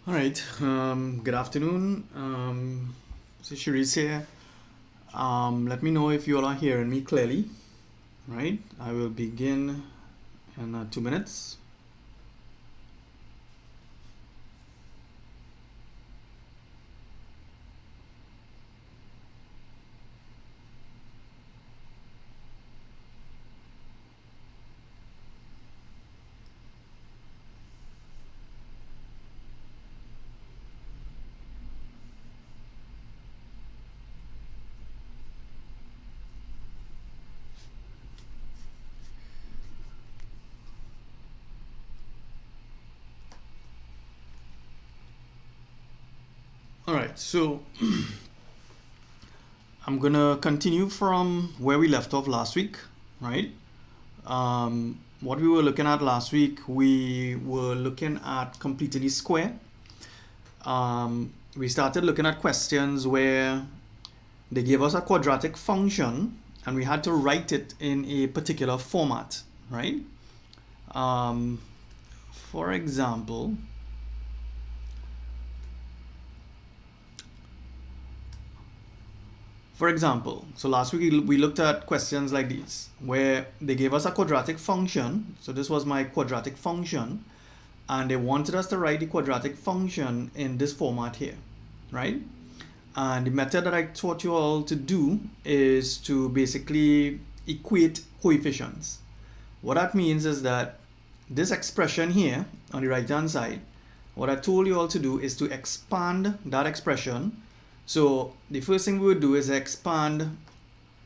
All right. Good afternoon. This is Sharice here. Let me know if you all are hearing me clearly. Right. I will begin in 2 minutes. All right. So I'm gonna continue from where we left off last week. Right. What we were looking at last week, we were looking at completing the square. We started looking at questions where they gave us a quadratic function and we had to write it in a particular format, right? For example, so last week we looked at questions like these, where they gave us a quadratic function. So this was my quadratic function, and they wanted us to write the quadratic function in this format here, right? And the method that I taught you all to do is to basically equate coefficients. What that means is that this expression here on the right hand side, what I told you all to do is to expand that expression. So the first thing we would do is expand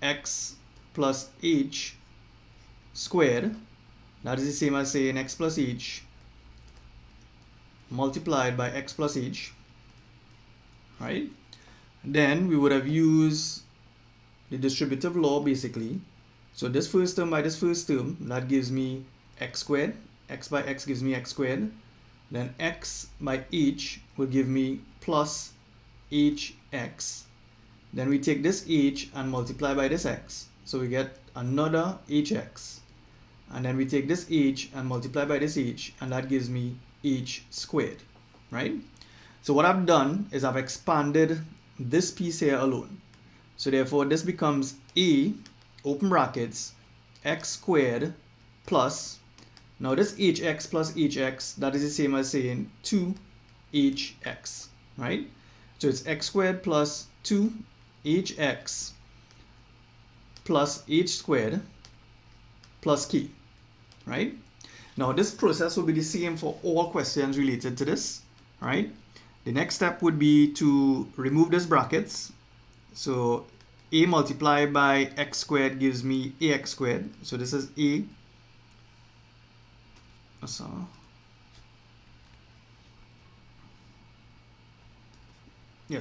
x plus h squared. That is the same as saying x plus h multiplied by x plus h, right? Then we would have used the distributive law basically. So this first term by this first term, that gives me x squared. X by x gives me x squared. Then x by h will give me plus hx. Then we take this h and multiply by this x. So we get another hx. And then we take this h and multiply by this h, and that gives me h squared, right? So what I've done is I've expanded this piece here alone. So therefore this becomes a, open brackets, x squared plus, now this hx plus hx, that is the same as saying 2hx, right? So it's x squared plus 2hx plus h squared plus k, right? Now this process will be the same for all questions related to this, right? The next step would be to remove these brackets. So a multiplied by x squared gives me ax squared. So this is a.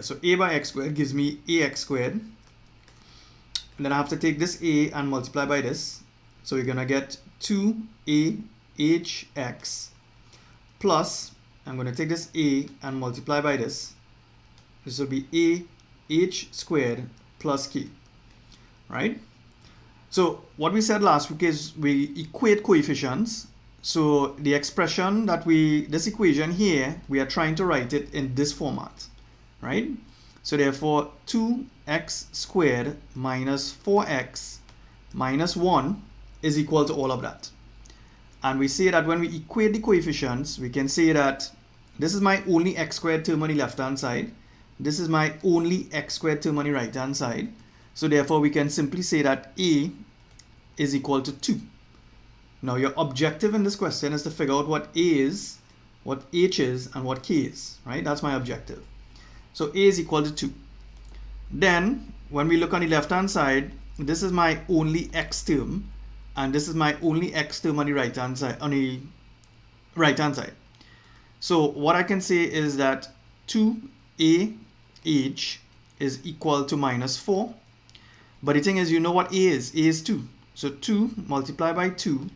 So a by x squared gives me ax squared. And then I have to take this a and multiply by this. So we're gonna get 2ahx plus, I'm going to take this a and multiply by this. This will be a h squared plus k, right? So what we said last week is we equate coefficients. So the expression that this equation here, we are trying to write it in this format, right? So therefore 2x squared minus 4x minus 1 is equal to all of that. And we say that when we equate the coefficients, we can say that this is my only x squared term on the left hand side. This is my only x squared term on the right hand side. So therefore we can simply say that a is equal to 2. Now your objective in this question is to figure out what a is, what h is, and what k is, right? That's my objective. So a is equal to 2. Then when we look on the left hand side, this is my only x term, and this is my only x term on the right hand side. So what I can say is that 2ah is equal to minus 4. But the thing is, you know what a is? A is 2. So 2 multiplied by 2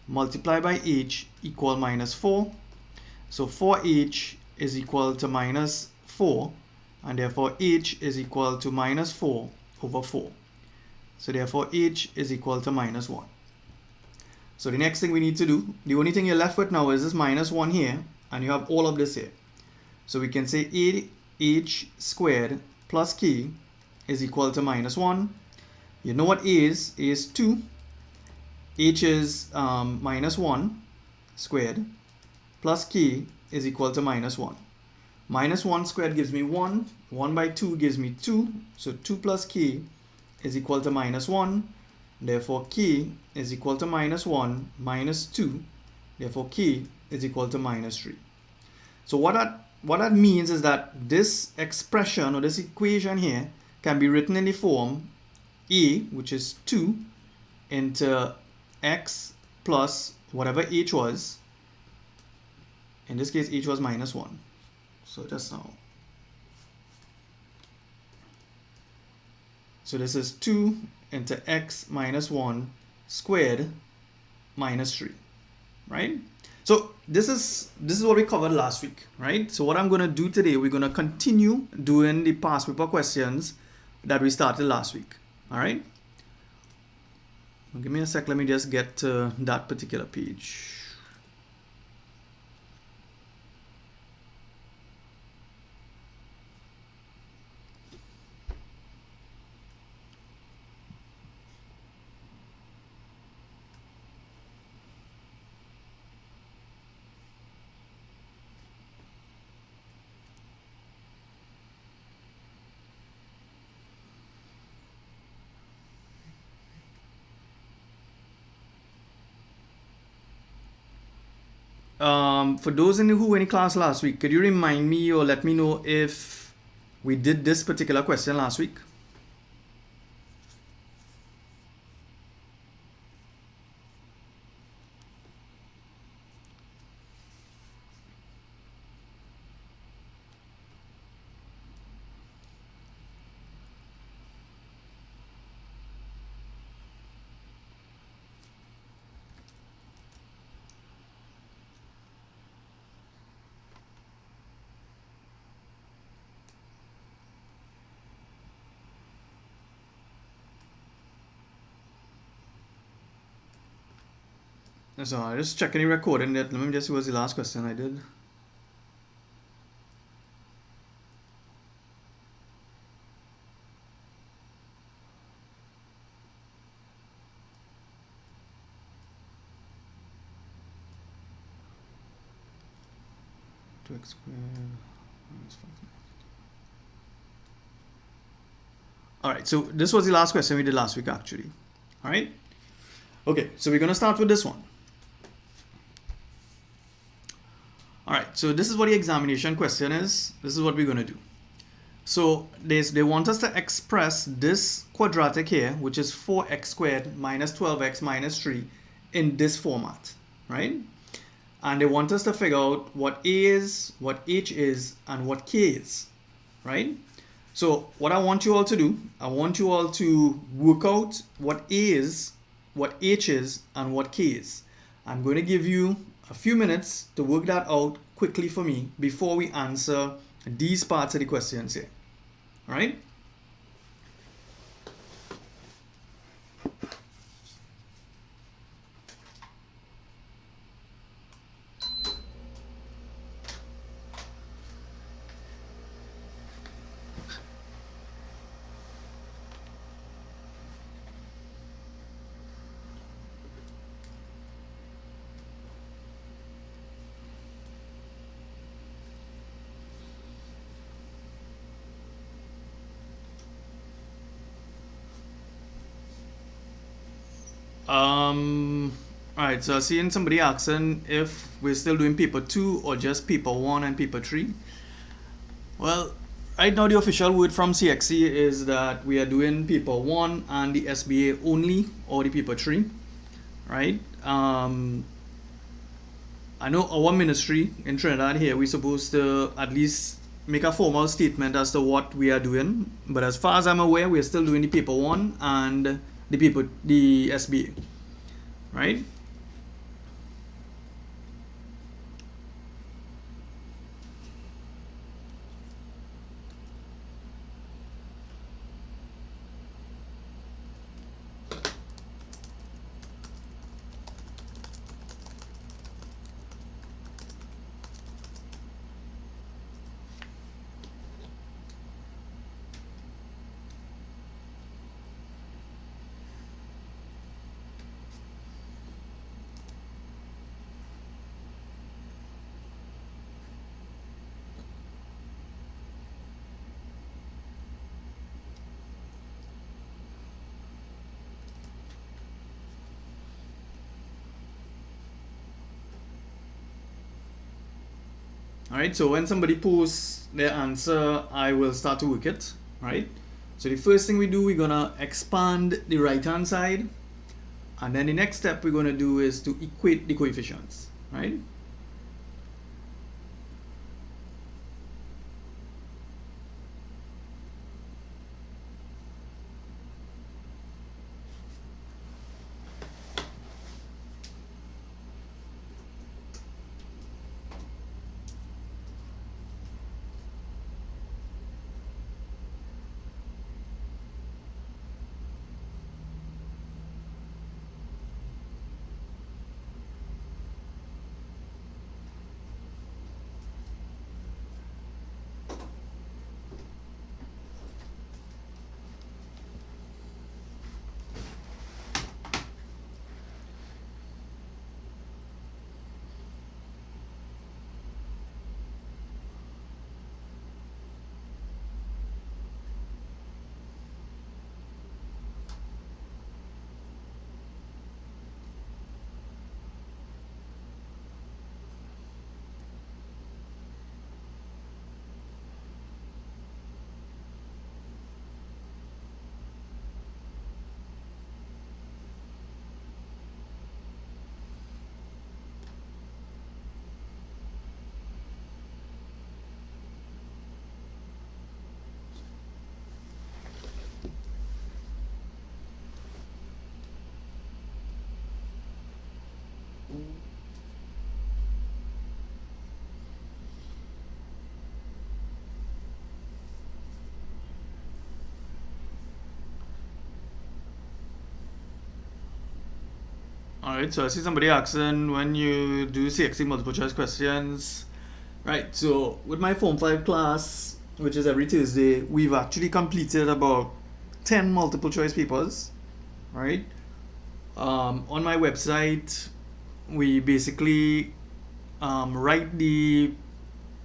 multiplied by h equal minus 4. So 4h is equal to minus 4. And therefore h is equal to minus 4 over 4. So therefore h is equal to minus 1. So the next thing we need to do, the only thing you're left with now is this minus 1 here, and you have all of this here. So we can say AH squared plus K is equal to minus 1. You know what A is? A is 2. H is minus 1 squared plus K is equal to minus 1. Minus 1 squared gives me 1. 1 by 2 gives me 2. So 2 plus K is equal to minus 1. Therefore, K is equal to minus 1 minus 2. Therefore, K is equal to minus 3. So what that means is that this expression or this equation here can be written in the form A, which is 2, into x plus whatever h was. In this case, h was minus 1. So just now. So this is 2 into x minus 1 squared minus 3, right? So this is what we covered last week, right? So what I'm going to do today, we're going to continue doing the past paper questions that we started last week, all right? Give me a sec, let me just get to that particular page. For those who were in class last week, could you remind me or let me know if we did this particular question last week? So I just checking the recording. Let me just see what's the last question I did. X squared minus 5. All right, so this was the last question we did last week actually. All right. Okay, so we're going to start with this one. All right, so this is what the examination question is. This is what we're going to do. So they want us to express this quadratic here, which is 4x squared minus 12x minus 3 in this format, right? And they want us to figure out what A is, what H is, and what K is, right? So what I want you all to do, I want you all to work out what A is, what H is, and what K is. I'm going to give you a few minutes to work that out quickly for me before we answer these parts of the questions here. All right? Alright, so I see somebody asking if we're still doing paper 2 or just paper 1 and paper 3. Well, right now the official word from CXC is that we are doing paper 1 and the SBA only, or the paper 3, right? I know our ministry in Trinidad here, we're supposed to at least make a formal statement as to what we are doing, but as far as I'm aware, we're still doing the paper 1 and the SBA, right? All right, so when somebody posts their answer, I will start to work it, right? So the first thing we do, we're gonna expand the right-hand side, and then the next step we're gonna do is to equate the coefficients, right? Alright, so I see somebody asking when you do CSEC multiple choice questions. Right, so with my Form 5 class, which is every Tuesday, we've actually completed about 10 multiple choice papers, right? On my website, we basically write the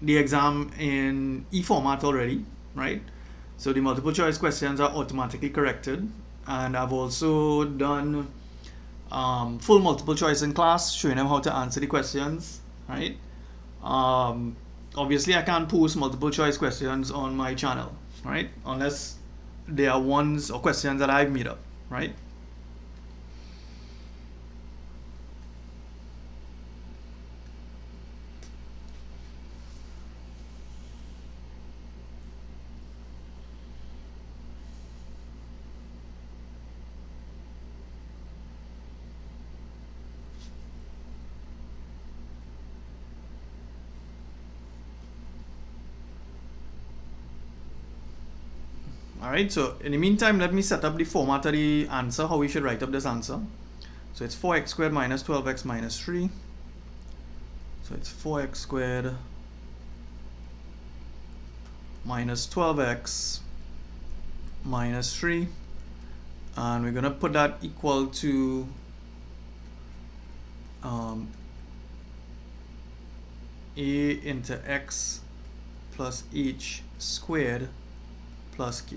exam in e-format already, right? So the multiple choice questions are automatically corrected, and I've also done full multiple choice in class, showing them how to answer the questions, right? Obviously I can't post multiple choice questions on my channel, right? Unless they are ones or questions that I've made up, right? Alright, so in the meantime, let me set up the format of the answer, how we should write up this answer. So it's 4x squared minus 12x minus 3. So it's 4x squared minus 12x minus 3. And we're going to put that equal to a into x plus h squared plus k.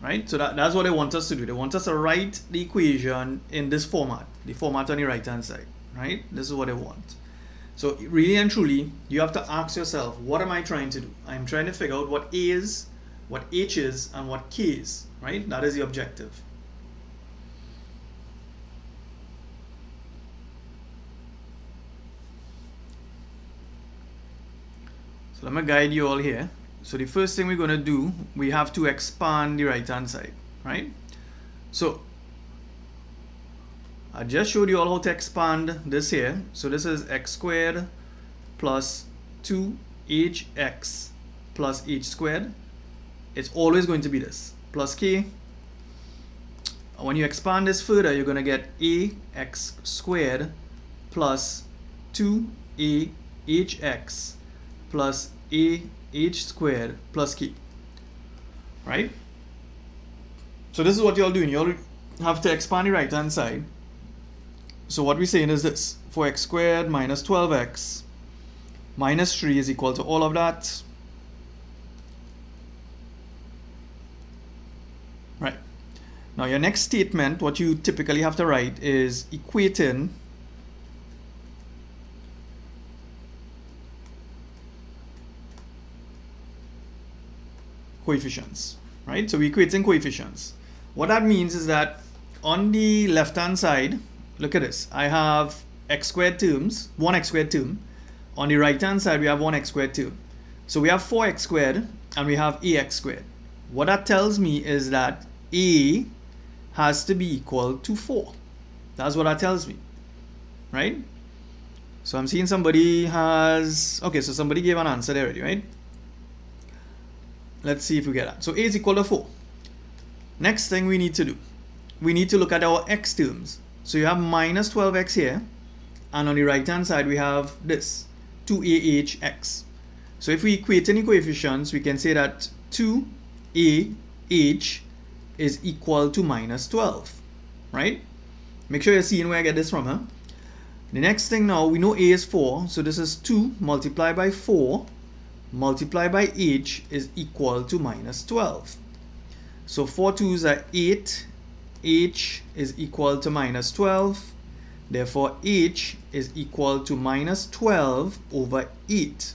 Right, so that's what they want us to do. They want us to write the equation in this format, the format on the right hand side, right? This is what they want. So really and truly, you have to ask yourself, what am I trying to do? I'm trying to figure out what A is, what H is, and what K is, right? That is the objective. So let me guide you all here. So the first thing we're going to do, we have to expand the right hand side, right? So I just showed you all how to expand this here. So this is x squared plus 2hx plus h squared. It's always going to be this, plus k. When you expand this further, you're going to get ax squared plus 2ahx plus h squared plus k, right? So this is what you're doing. You have to expand the right hand side. So what we're saying is this: 4x squared minus 12x minus 3 is equal to all of that, right? Now your next statement, what you typically have to write is equating coefficients, right? So we're equating coefficients. What that means is that on the left hand side, look at this, I have x squared terms, one x squared term. On the right hand side we have one x squared term. So we have 4x squared and we have ax squared. What that tells me is that a has to be equal to 4. That's what that tells me, right? So I'm seeing somebody has, okay, so somebody gave an answer there already, right? Let's see if we get that. So a is equal to 4. Next thing we need to do, we need to look at our x terms. So you have minus 12x here, and on the right hand side we have this, 2ahx. So if we equate any coefficients, we can say that 2ah is equal to minus 12, right? Make sure you're seeing where I get this from, huh? The next thing now, we know a is 4, so this is 2 multiplied by 4 multiplied by h is equal to minus 12. So 4 2s are 8, h is equal to minus 12, therefore h is equal to minus 12 over 8,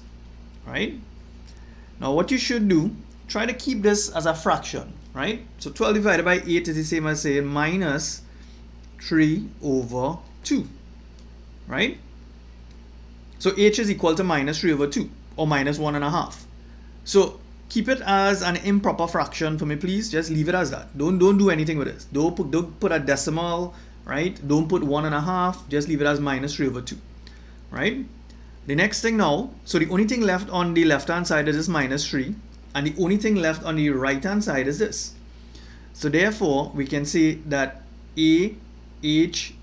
right? Now what you should do, try to keep this as a fraction, right? So 12 divided by 8 is the same as saying minus 3 over 2, right? So h is equal to minus 3 over 2, or minus 1.5. So keep it as an improper fraction for me, please. Just leave it as that. Don't do anything with this. Don't put a decimal, right? Don't put 1.5. Just leave it as minus 3 over 2, right? The next thing now, so the only thing left on the left hand side is this minus 3, and the only thing left on the right hand side is this. So therefore we can say that ah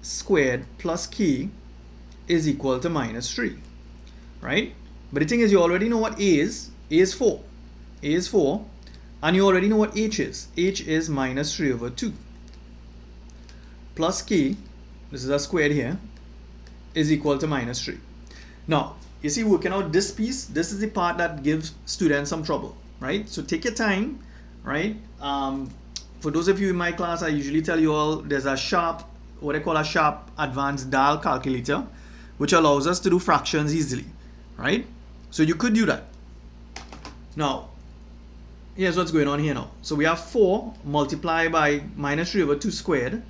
squared plus k is equal to minus 3, right? But the thing is, you already know what a is. A is 4. A is 4. And you already know what h is. H is minus 3 over 2. Plus k, this is a squared here, is equal to minus 3. Now, you see, working out this piece, this is the part that gives students some trouble, right? So take your time, right? For those of you in my class, I usually tell you all there's a sharp, what I call a sharp advanced dial calculator, which allows us to do fractions easily, right? So you could do that. Now, here's what's going on here now. So we have 4 multiplied by minus 3 over 2 squared.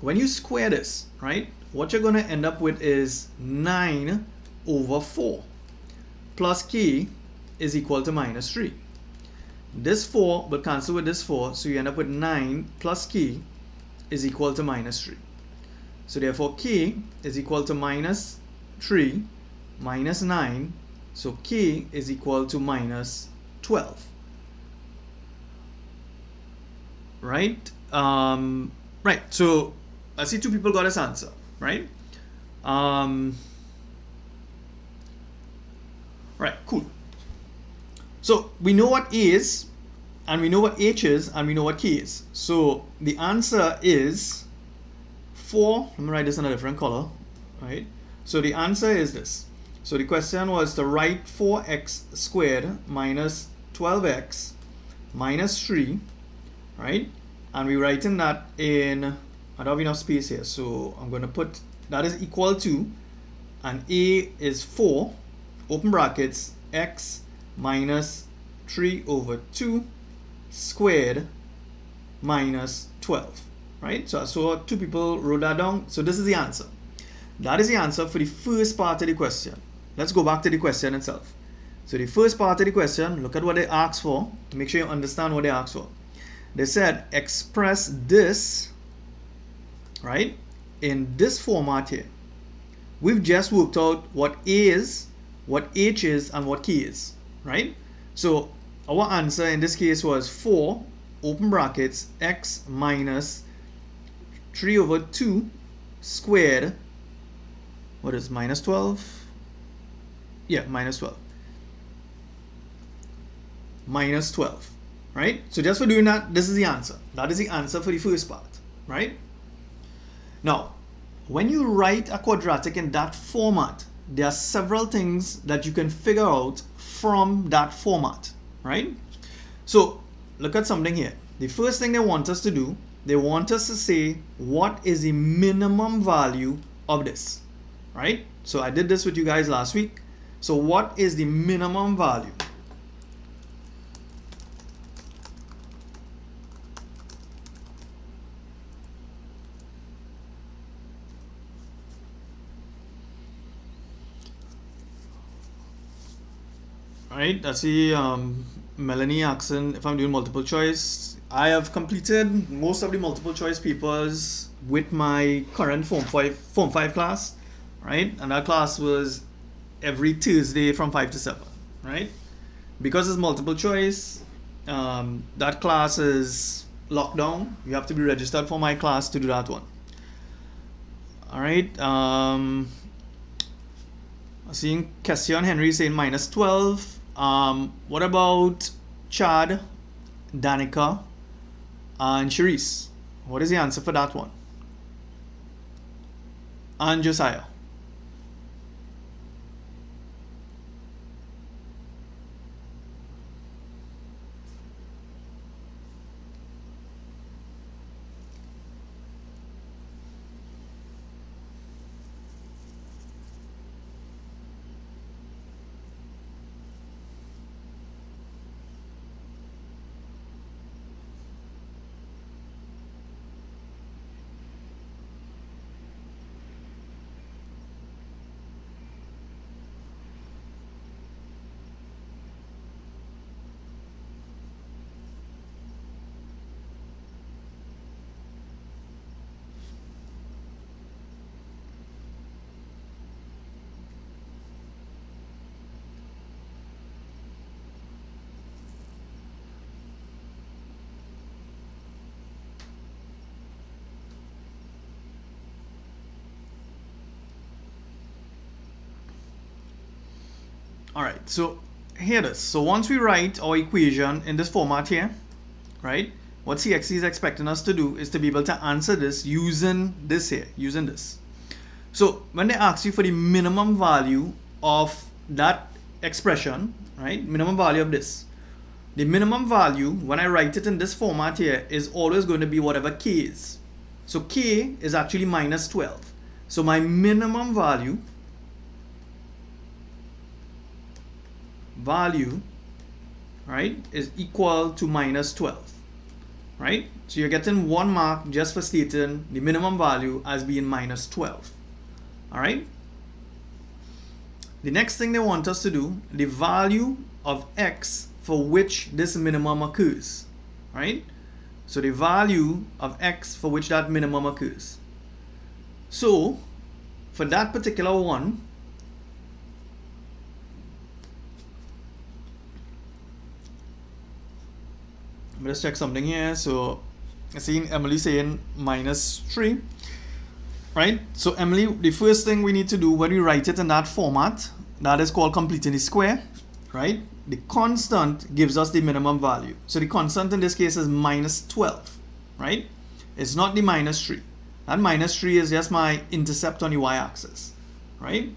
When you square this, right, what you're going to end up with is 9 over 4 plus k is equal to minus 3. This 4 will cancel with this 4, so you end up with 9 plus k is equal to minus 3. So therefore k is equal to minus 3 minus 9, so k is equal to minus 12, right? Right, so I see 2 people got this answer, right? Right, cool. So we know what a is, and we know what h is, and we know what k is. So the answer is 4. Let me write this in a different color, right? So the answer is this. So the question was to write 4x squared minus 12x minus 3, right? And we're writing that in, I don't have enough space here, so I'm going to put that is equal to, and a is 4, open brackets, x minus 3 over 2 squared minus 12, right? So I saw 2 people wrote that down. So this is the answer. That is the answer for the first part of the question. Let's go back to the question itself. So the first part of the question, look at what they asked for. Make sure you understand what they asked for. They said express this, right, in this format here. We've just worked out what a is, what h is, and what k is, right? So our answer in this case was 4, open brackets, x minus 3 over 2 squared, what is minus 12? Yeah, minus 12. Minus 12, right? So just for doing that, this is the answer. That is the answer for the first part, right? Now, when you write a quadratic in that format, there are several things that you can figure out from that format, right? So look at something here. The first thing they want us to do, they want us to say what is the minimum value of this, right? So I did this with you guys last week. So what is the minimum value? Right, I see Melanie asking if I'm doing multiple choice. I have completed most of the multiple choice papers with my current Form 5 class, right? And that class was every Tuesday from 5 to 7, right? Because it's multiple choice, that class is locked down. You have to be registered for my class to do that one. All right. Seeing Kession Henry saying minus 12. What about Chad, Danica, and Sharice? What is the answer for that one? And Josiah. All right, so here it is. So once we write our equation in this format here, right, what CXC is expecting us to do is to be able to answer this using this here, using this. So when they ask you for the minimum value of that expression, right, minimum value of this, the minimum value, when I write it in this format here, is always going to be whatever k is. So k is actually minus 12. So my minimum value right, is equal to minus 12, right? So you're getting 1 mark just for stating the minimum value as being minus 12, all right? The next thing they want us to do, the value of x for which this minimum occurs, right? So the value of x for which that minimum occurs. So for that particular one, let's check something here. So I see Emily saying minus 3, right? So Emily, the first thing we need to do when we write it in that format, that is called completing the square, right? The constant gives us the minimum value. So the constant in this case is minus 12, right? It's not the minus 3. That minus 3 is just my intercept on the y-axis, right?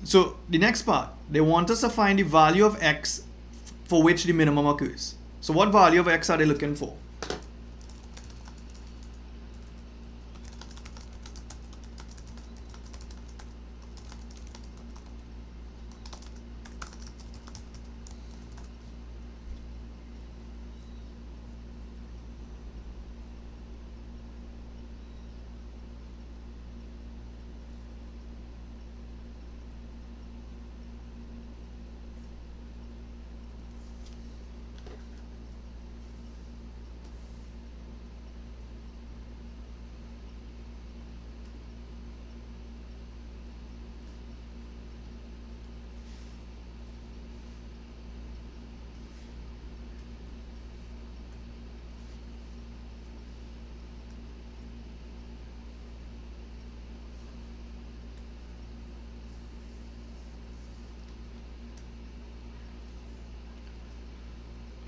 So the next part, they want us to find the value of x for which the minimum occurs. So what value of x are they looking for?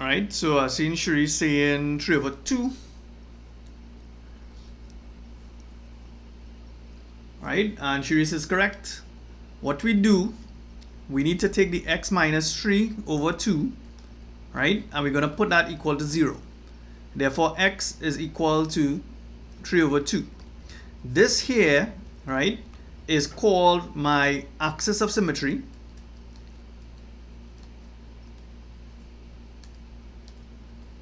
All right, so I seen Shri saying 3 over 2. Right, and Sharice is correct. What we do, we need to take the x minus 3 over 2, right? And we're going to put that equal to 0. Therefore, x is equal to 3 over 2. This here, right, is called my axis of symmetry.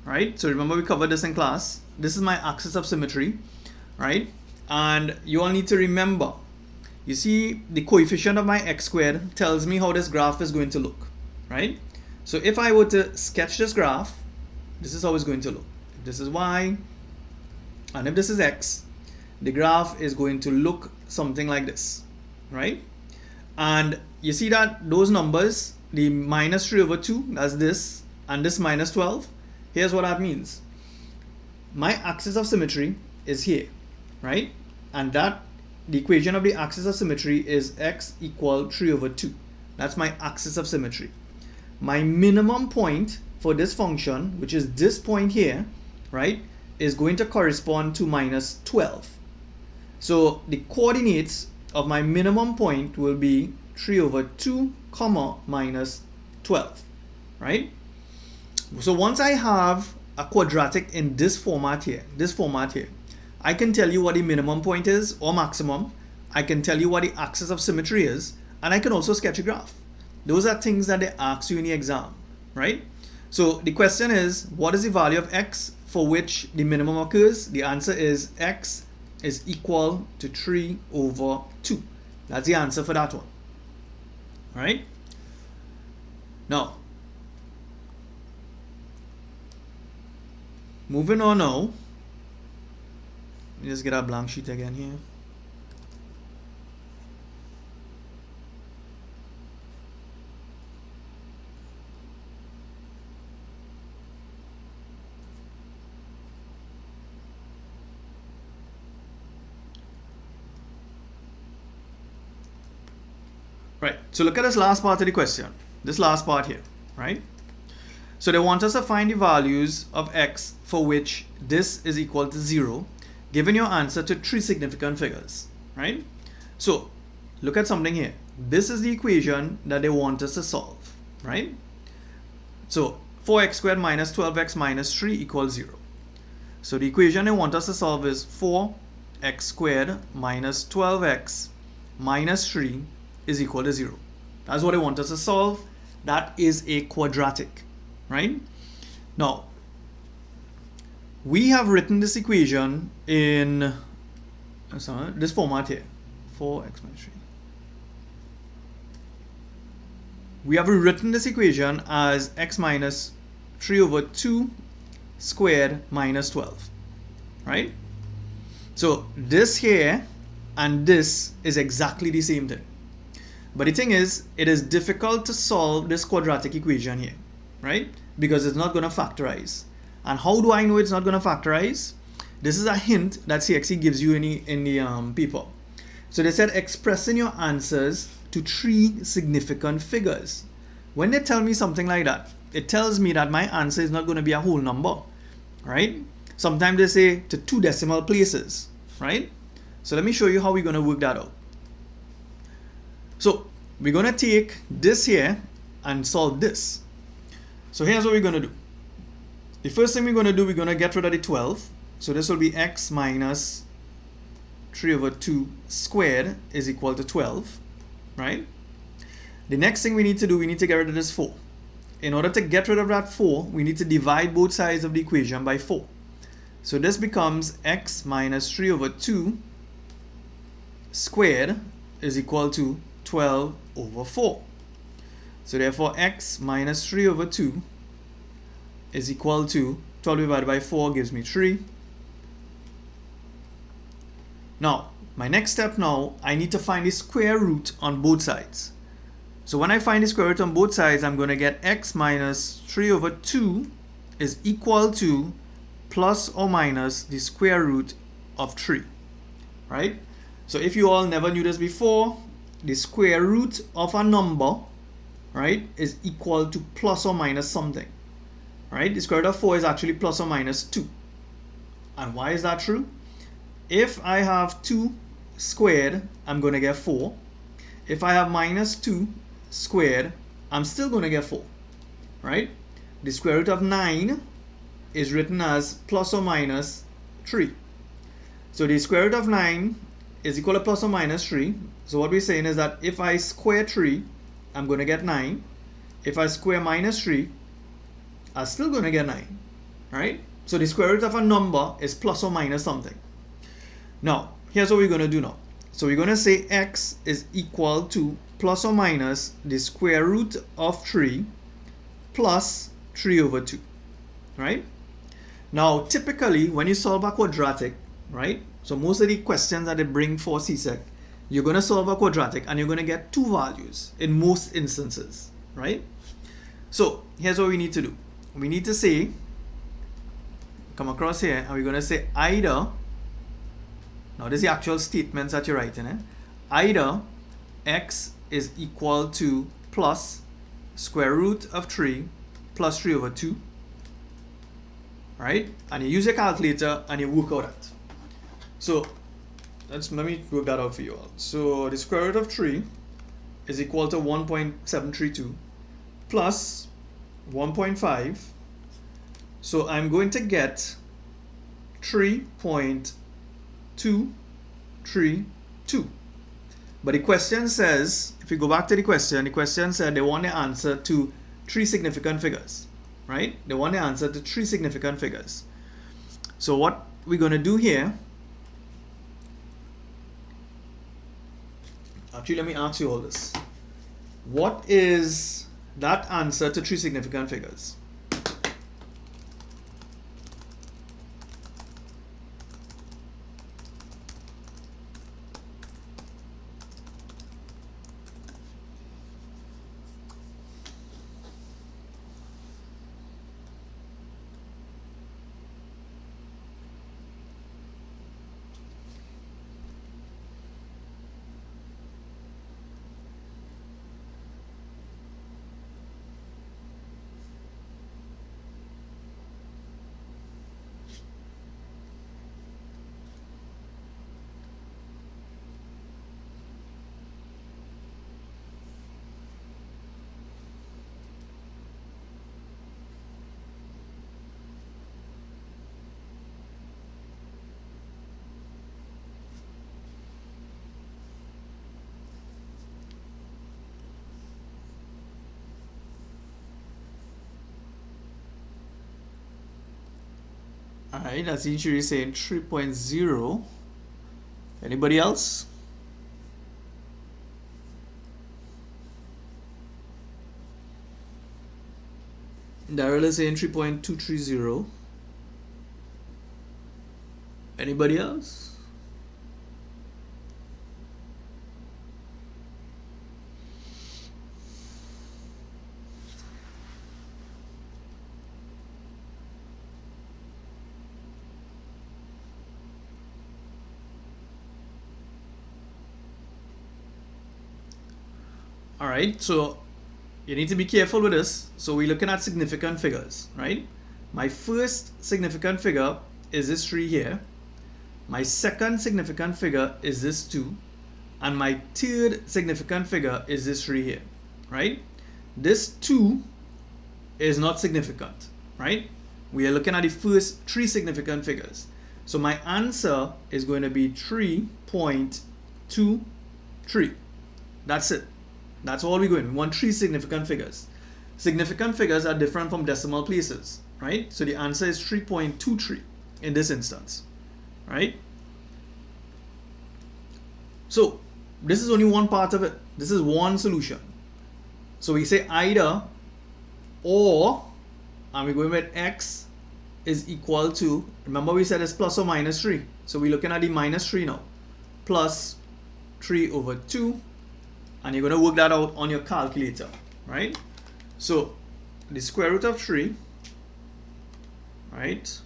Right, so remember we covered this in class. This is my axis of symmetry, right? And you all need to remember, you see the coefficient of my x squared tells me how this graph is going to look, right? So if I were to sketch this graph, this is how it's going to look. If this is y, and if this is x, the graph is going to look something like this, right? And you see that those numbers, the minus 3 over 2, that's this, and this minus 12, here's what that means. My axis of symmetry is here, right? And that, the equation of the axis of symmetry is x equal 3 over 2. That's my axis of symmetry. My minimum point for this function, which is this point here, right, is going to correspond to minus 12. So the coordinates of my minimum point will be 3 over 2 comma minus 12, right? So once I have a quadratic in this format here, I can tell you what the minimum point is or maximum. I can tell you what the axis of symmetry is, and I can also sketch a graph. Those are things that they ask you in the exam, right? So the question is, what is the value of x for which the minimum occurs? The answer is x is equal to 3 over 2. That's the answer for that one. All right? Now, moving on now. Let me just get a blank sheet again here. Right, so look at this last part of the question. This last part here, right? So they want us to find the values of x for which this is equal to 0, given your answer to 3 significant figures, right? So look at something here. This is the equation that they want us to solve, right? So 4x squared minus 12x minus 3 equals 0. So the equation they want us to solve is 4x squared minus 12x minus 3 is equal to 0. That's what they want us to solve. That is a quadratic, right? Now, we have written this equation in this format here, 4x minus 3. We have rewritten this equation as x minus 3 over 2 squared minus 12, right? So this here and this is exactly the same thing. But the thing is, it is difficult to solve this quadratic equation here, right? Because it's not going to factorize. And how do I know it's not going to factorize? This is a hint that CSEC gives you in the paper. So they said expressing your answers to 3 significant figures. When they tell me something like that, it tells me that my answer is not going to be a whole number, right? Sometimes they say to 2 decimal places, right? So let me show you how we're going to work that out. So we're going to take this here and solve this. So here's what we're going to do. The first thing we're going to do, we're going to get rid of the 12. So this will be x minus 3 over 2 squared is equal to 12, right? The next thing we need to do, we need to get rid of this 4. In order to get rid of that 4, we need to divide both sides of the equation by 4. So this becomes x minus 3 over 2 squared is equal to 12 over 4. So therefore x minus 3 over 2 is equal to 12 divided by 4 gives me 3. Now, my next step now, I need to find the square root on both sides. So when I find the square root on both sides, I'm going to get x minus 3 over 2 is equal to plus or minus the square root of 3, right? So if you all never knew this before, the square root of a number, right, is equal to plus or minus something, right? The square root of 4 is actually plus or minus 2. And why is that true? If I have 2 squared, I'm going to get 4. If I have minus 2 squared, I'm still going to get 4, right? The square root of 9 is written as plus or minus 3. So the square root of 9 is equal to plus or minus 3. So what we're saying is that if I square 3, I'm going to get 9. If I square minus 3, I'm still going to get 9, right? So the square root of a number is plus or minus something. Now, here's what we're going to do now. So we're going to say x is equal to plus or minus the square root of 3 plus 3 over 2, right? Now, typically, when you solve a quadratic, right? So most of the questions that they bring for CSEC, you're going to solve a quadratic and you're going to get two values in most instances, right? So here's what we need to do. We need to say, come across here, and we're going to say either, now this is the actual statements that you're writing, either x is equal to plus square root of 3 plus 3 over 2, right? And you use your calculator and you work out that. So let me work that out for you all. So the square root of 3 is equal to 1.732 plus 1.5. So I'm going to get 3.232. But the question says, if you go back to the question said they want the answer to 3 significant figures, right? They want the answer to 3 significant figures. So what we're going to do here, actually let me ask you all this. What is that answer to 3 significant figures? Alright, that's usually saying 3.0. Anybody else? Daryl is saying 3.230. Anybody else? Alright, so you need to be careful with this. So we're looking at significant figures, right? My first significant figure is this 3 here. My second significant figure is this 2. And my third significant figure is this 3 here, right? This 2 is not significant, right? We are looking at the first 3 significant figures. So my answer is going to be 3.23. That's it. That's all we're going. We want 3 significant figures. Significant figures are different from decimal places, right? So the answer is 3.23 in this instance, right? So this is only one part of it. This is one solution. So we say either or, and we're going with x is equal to, remember we said it's plus or minus 3. So we're looking at the minus 3 now. Plus 3 over 2. And you're going to work that out on your calculator, right? So the square root of 3, right?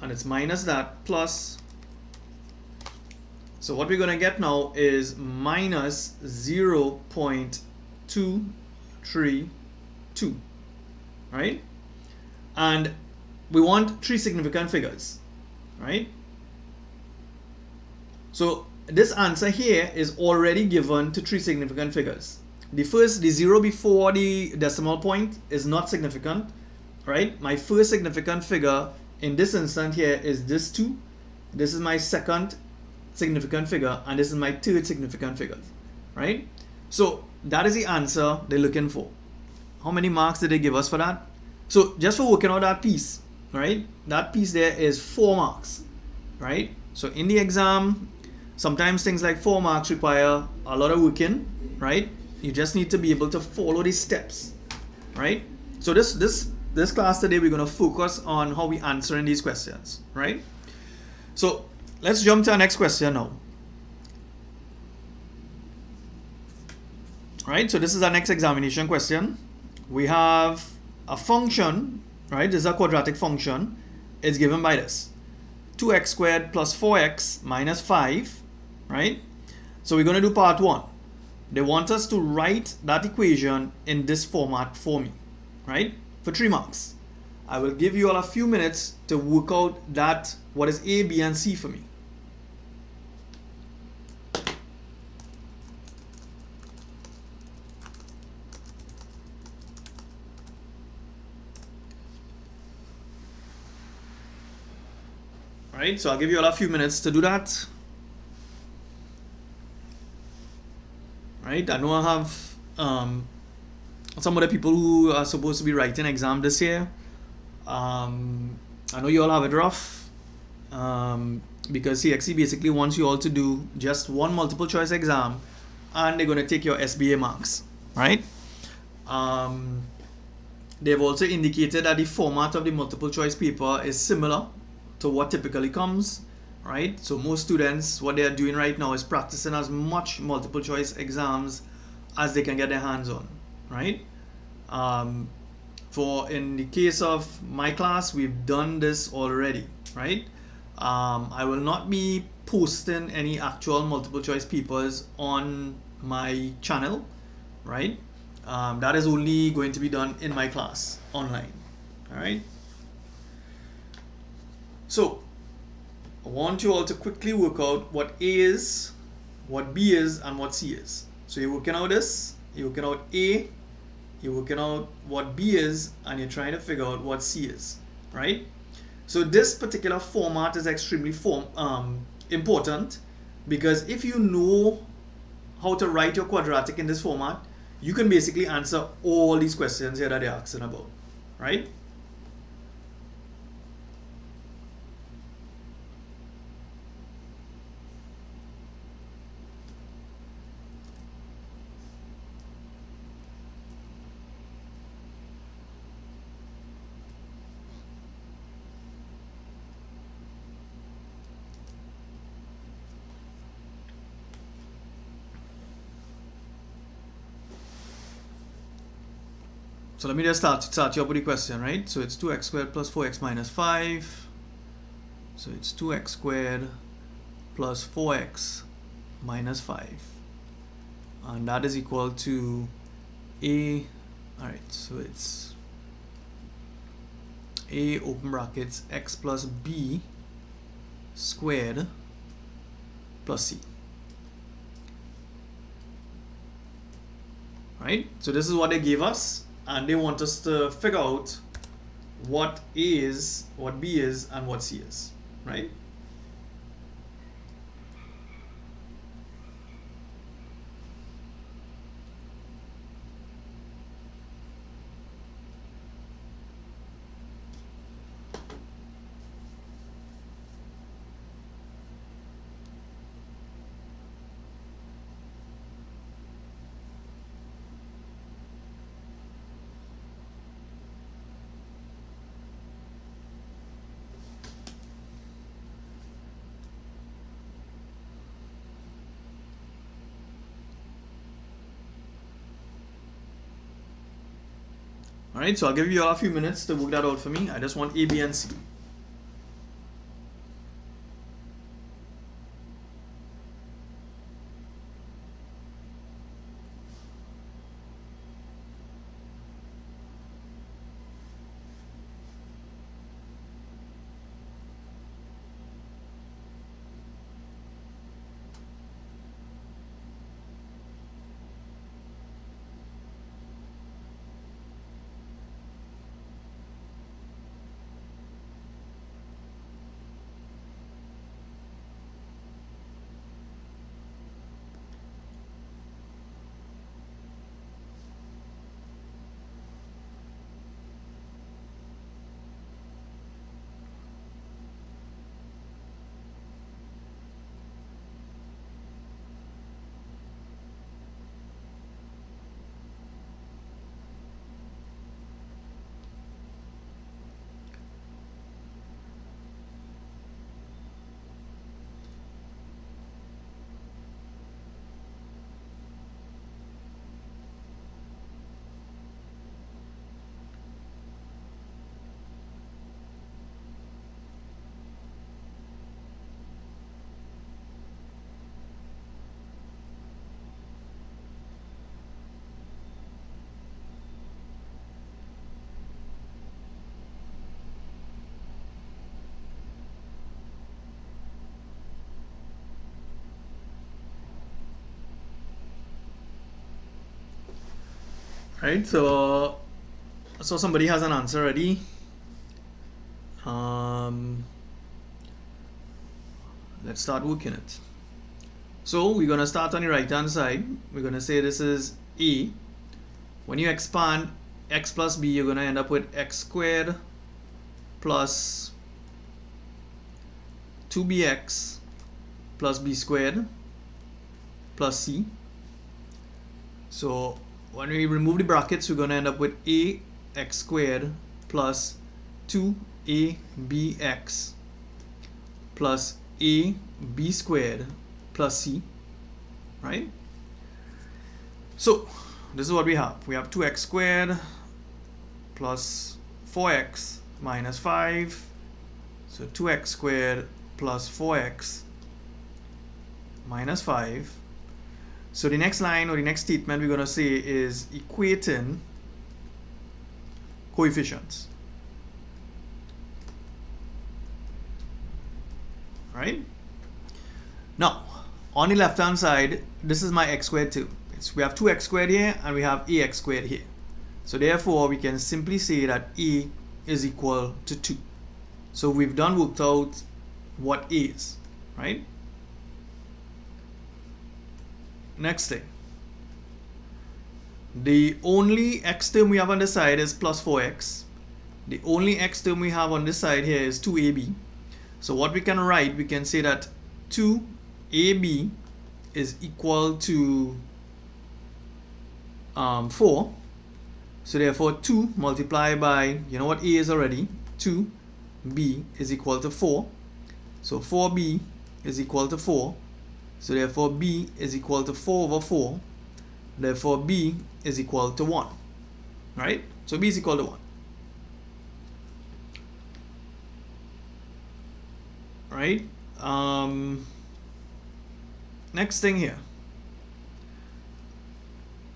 And it's minus that plus. So what we're going to get now is minus 0.232, right? And we want 3 significant figures, right? So this answer here is already given to 3 significant figures. The 0 before the decimal point is not significant, right? My first significant figure in this instance here is this 2. This is my second significant figure, and this is my third significant figure, right? So that is the answer they're looking for. How many marks did they give us for that? So just for working out that piece, right? That piece there is 4 marks, right? So in the exam, sometimes things like 4 marks require a lot of working, right? You just need to be able to follow these steps, right? So this class today, we're going to focus on how we answering these questions, right? So let's jump to our next question now. Right, so this is our next examination question. We have a function, right? This is a quadratic function. It's given by this: 2x squared plus 4x minus 5, right? So we're going to do part 1. They want us to write that equation in this format for me, right? For 3 marks. I will give you all a few minutes to work out that, what is A, B, and C for me. Right, so I'll give you all a few minutes to do that. Right, I know I have some other people who are supposed to be writing exam this year. I know you all have it rough because CXC basically wants you all to do just one multiple choice exam, and they're going to take your SBA marks, right? They've also indicated that the format of the multiple choice paper is similar to what typically comes, right? So most students, what they are doing right now is practicing as much multiple choice exams as they can get their hands on, right? For in the case of my class, we've done this already, right? I will not be posting any actual multiple choice papers on my channel, right? That is only going to be done in my class online, all right? So I want you all to quickly work out what A is, what B is, and what C is. So you're working out this, you're working out A, you're working out what B is, and you're trying to figure out what C is, right? So this particular format is extremely important, because if you know how to write your quadratic in this format, you can basically answer all these questions here that they're asking about, right? So let me just start you up with the question, right? So it's 2x squared plus 4x minus 5. So it's 2x squared plus 4x minus 5. And that is equal to A. Alright, so it's A open brackets x plus B squared plus C. Right? So this is what they gave us, and they want us to figure out what A is, what B is, and what C is, right? Alright, so I'll give you a few minutes to work that out for me. I just want A, B, and C. Right, so somebody has an answer ready. Let's start working it. So we're going to start on the right hand side. We're going to say this is A. When you expand x plus b, you're going to end up with x squared plus 2bx plus b squared plus c. So when we remove the brackets, we're going to end up with a x squared plus 2abx plus a b squared plus c, right? So this is what we have. We have 2x squared plus 4x minus 5. So 2x squared plus 4x minus 5. So the next line or the next statement we're going to say is equating coefficients. Right? Now, on the left hand side, this is my x squared too. We have 2x squared here and we have ax squared here. So therefore, we can simply say that a is equal to 2. So we've worked out what a is, right? Next thing. The only x term we have on this side is plus 4x. The only x term we have on this side here is 2ab. So what we can write, we can say that 2ab is equal to 4. So therefore 2 multiplied by, you know what a is already, 2b is equal to 4. So 4b is equal to 4. So therefore b is equal to 4 over 4. Therefore b is equal to 1. Right? So b is equal to 1. Right? Next thing here.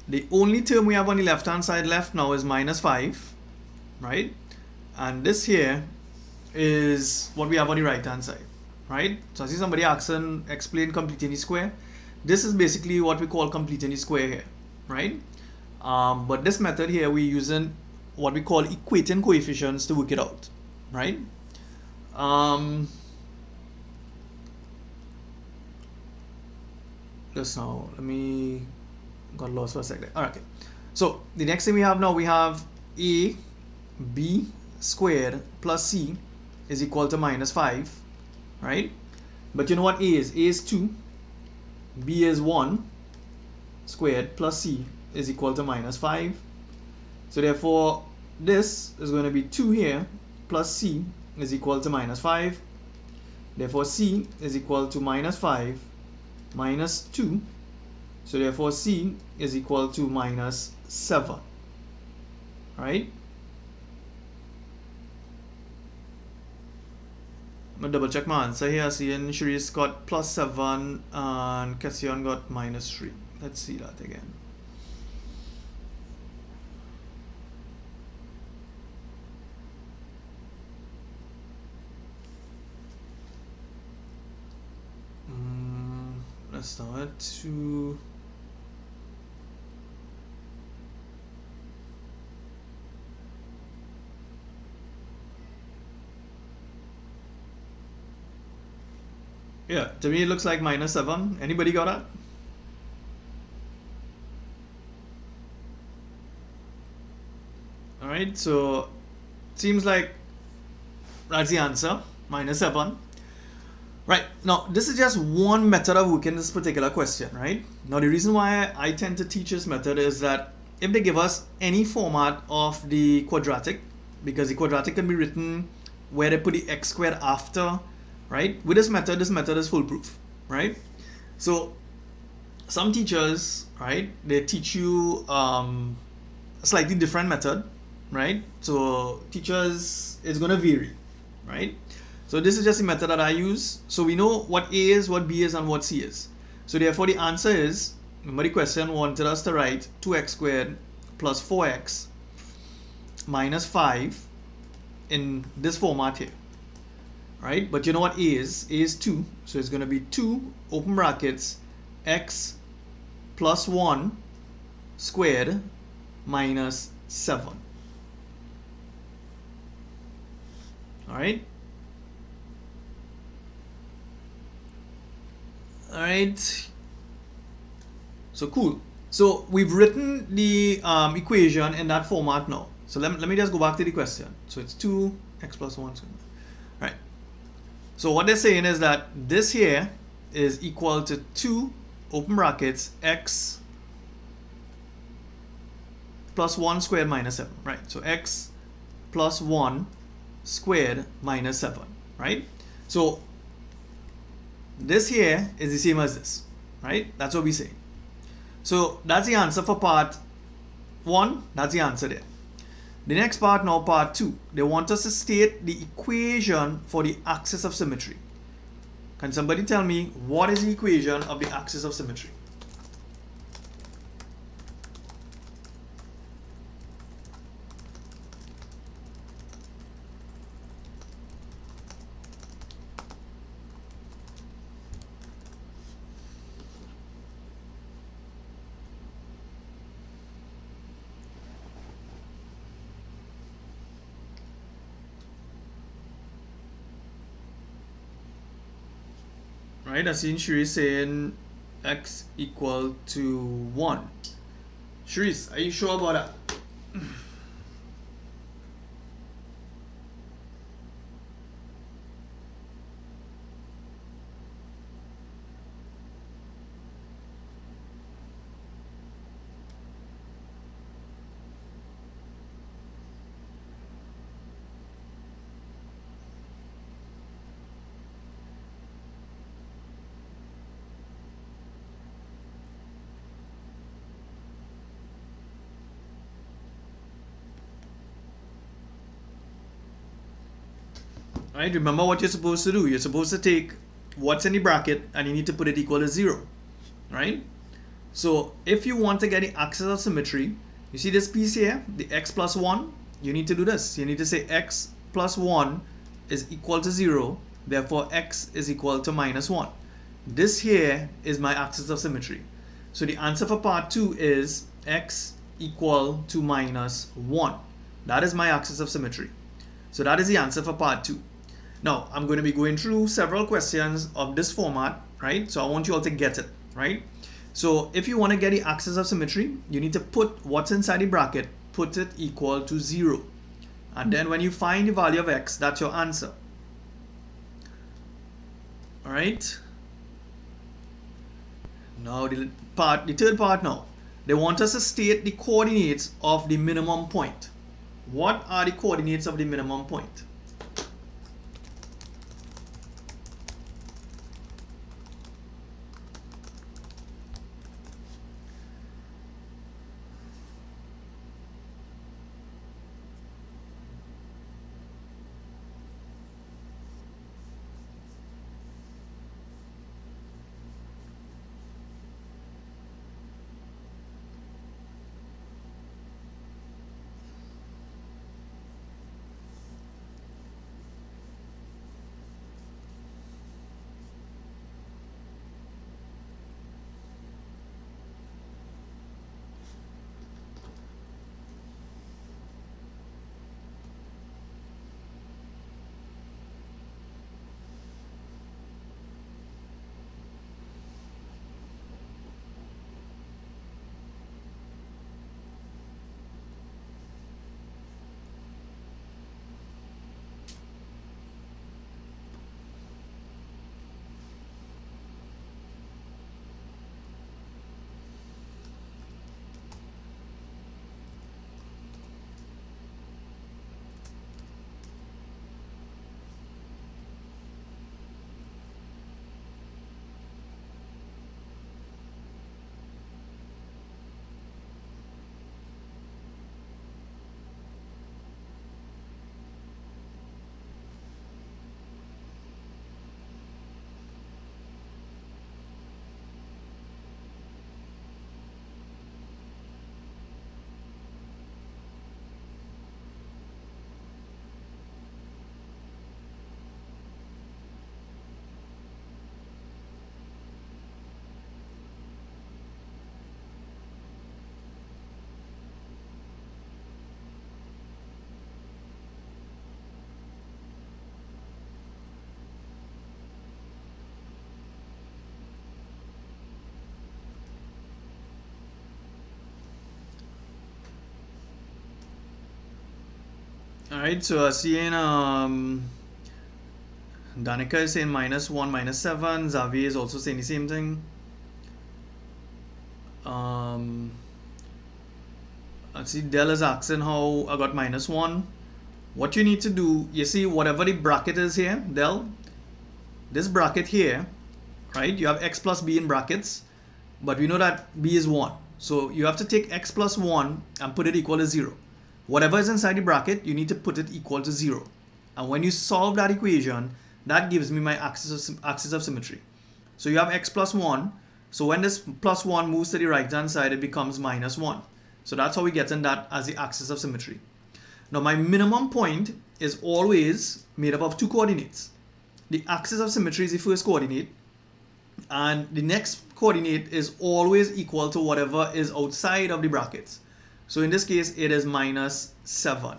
The only term we have on the left hand side left now is minus 5. Right? And this here is what we have on the right hand side. Right? So I see somebody asking, explain completing the square. This is basically what we call completing the square here. Right? But this method here, we're using what we call equating coefficients to work it out. Right? Just now, got lost for a second. All right. Okay. So the next thing we have now, we have a b squared plus c is equal to minus 5, right? But you know what a is? A is 2, b is 1 squared plus c is equal to minus 5. So therefore, this is going to be 2 here plus c is equal to minus 5. Therefore, c is equal to minus 5 minus 2. So therefore c is equal to minus 7. Right? I'm going to double check my answer here. Seeing Sharice got plus 7 and Kession got minus 3. Let's see that again. Let's start to yeah, to me it looks like minus 7. Anybody got that? Alright, so seems like that's the answer, minus 7. Right, now this is just one method of working this particular question, right? Now the reason why I tend to teach this method is that if they give us any format of the quadratic, because the quadratic can be written where they put the x squared after, right? With this method is foolproof, right? So some teachers, right, they teach you a slightly different method, right? So teachers, it's going to vary, right? So this is just the method that I use. So we know what A is, what B is, and what C is. So therefore the answer is, remember the question wanted us to write 2x squared plus 4x minus 5 in this format here. Right? But you know what A is? A is 2. So it's going to be 2 open brackets x plus 1 squared minus 7. Alright? Alright. So cool. So we've written the equation in that format now. So let me just go back to the question. So it's 2x plus 1 squared. Right. So what they're saying is that this here is equal to 2 open brackets x plus 1 squared minus 7. Right. So x plus 1 squared minus 7. Right. So this here is the same as this. Right. That's what we say. So that's the answer for part 1. That's the answer there. The next part now, part 2. They want us to state the equation for the axis of symmetry. Can somebody tell me what is the equation of the axis of symmetry? Right, I seen Shri saying x equal to 1. Shrees, are you sure about that? Right, remember what you're supposed to do. You're supposed to take what's in the bracket and you need to put it equal to 0. Right? So if you want to get the axis of symmetry, you see this piece here, the x plus 1, you need to do this. You need to say x plus 1 is equal to 0, therefore x is equal to minus 1. This here is my axis of symmetry. So the answer for part 2 is x equal to minus 1. That is my axis of symmetry. So that is the answer for part 2. Now, I'm going to be going through several questions of this format, right? So I want you all to get it, right? So if you want to get the axis of symmetry, you need to put what's inside the bracket, put it equal to 0. And then when you find the value of x, that's your answer. All right? Now the third part now. They want us to state the coordinates of the minimum point. What are the coordinates of the minimum point? Alright, so seeing Danica is saying -1, -7. Xavier is also saying the same thing. I see Dell is asking how I got -1. What you need to do, you see whatever the bracket is here, Dell, this bracket here, right? You have x plus b in brackets, but we know that b is 1. So you have to take x plus 1 and put it equal to 0. Whatever is inside the bracket, you need to put it equal to 0. And when you solve that equation, that gives me my axis of symmetry. So you have x plus 1. So when this plus 1 moves to the right hand side, it becomes -1. So that's how we get in that as the axis of symmetry. Now my minimum point is always made up of two coordinates. The axis of symmetry is the first coordinate, and the next coordinate is always equal to whatever is outside of the brackets. So in this case, it is -7.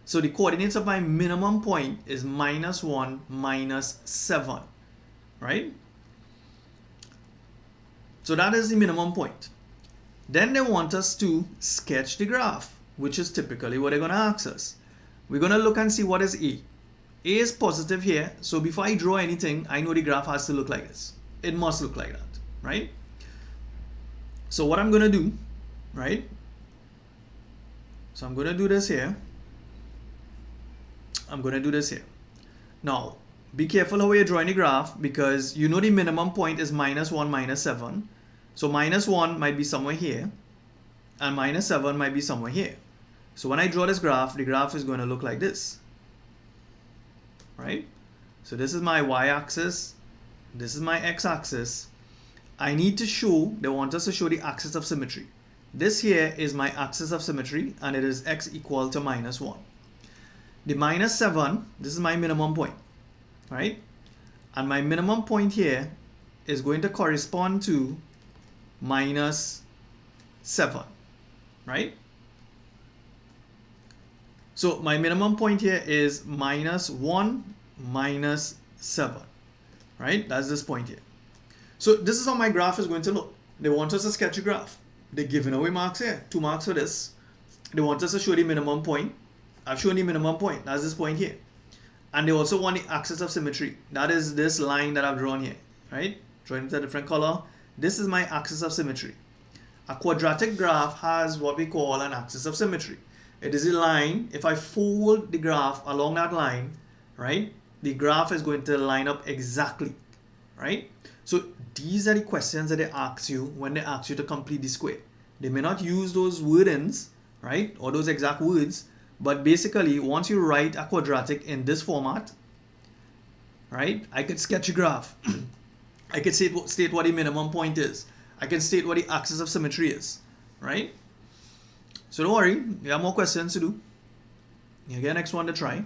So the coordinates of my minimum point is -1, -7, right? So that is the minimum point. Then they want us to sketch the graph, which is typically what they're going to ask us. We're going to look and see what is A. A is positive here, so before I draw anything, I know the graph has to look like this. It must look like that, right? So what I'm going to do, right? So I'm going to do this here. I'm going to do this here. Now, be careful how you're drawing the graph, because you know the minimum point is -1, -7. So -1 might be somewhere here, and -7 might be somewhere here. So when I draw this graph, the graph is going to look like this, right? So this is my y-axis, this is my x-axis. I need to show, they want us to show the axis of symmetry. This here is my axis of symmetry, and it is x equal to -1. The -7, this is my minimum point, right? And my minimum point here is going to correspond to -7, right? So my minimum point here is -1, -7, right? That's this point here. So this is how my graph is going to look. They want us to sketch a graph. They're giving away marks here, 2 marks for this. They want us to show the minimum point. I've shown the minimum point, that's this point here. And they also want the axis of symmetry. That is this line that I've drawn here, right? Drawing it a different color. This is my axis of symmetry. A quadratic graph has what we call an axis of symmetry. It is a line. If I fold the graph along that line, right, the graph is going to line up exactly, right? So these are the questions that they ask you when they ask you to complete the square. They may not use those wordings, right, or those exact words, but basically once you write a quadratic in this format, right, I could sketch a graph. I can state what the minimum point is. I can state what the axis of symmetry is, right? So don't worry, you have more questions to do. You get next one to try.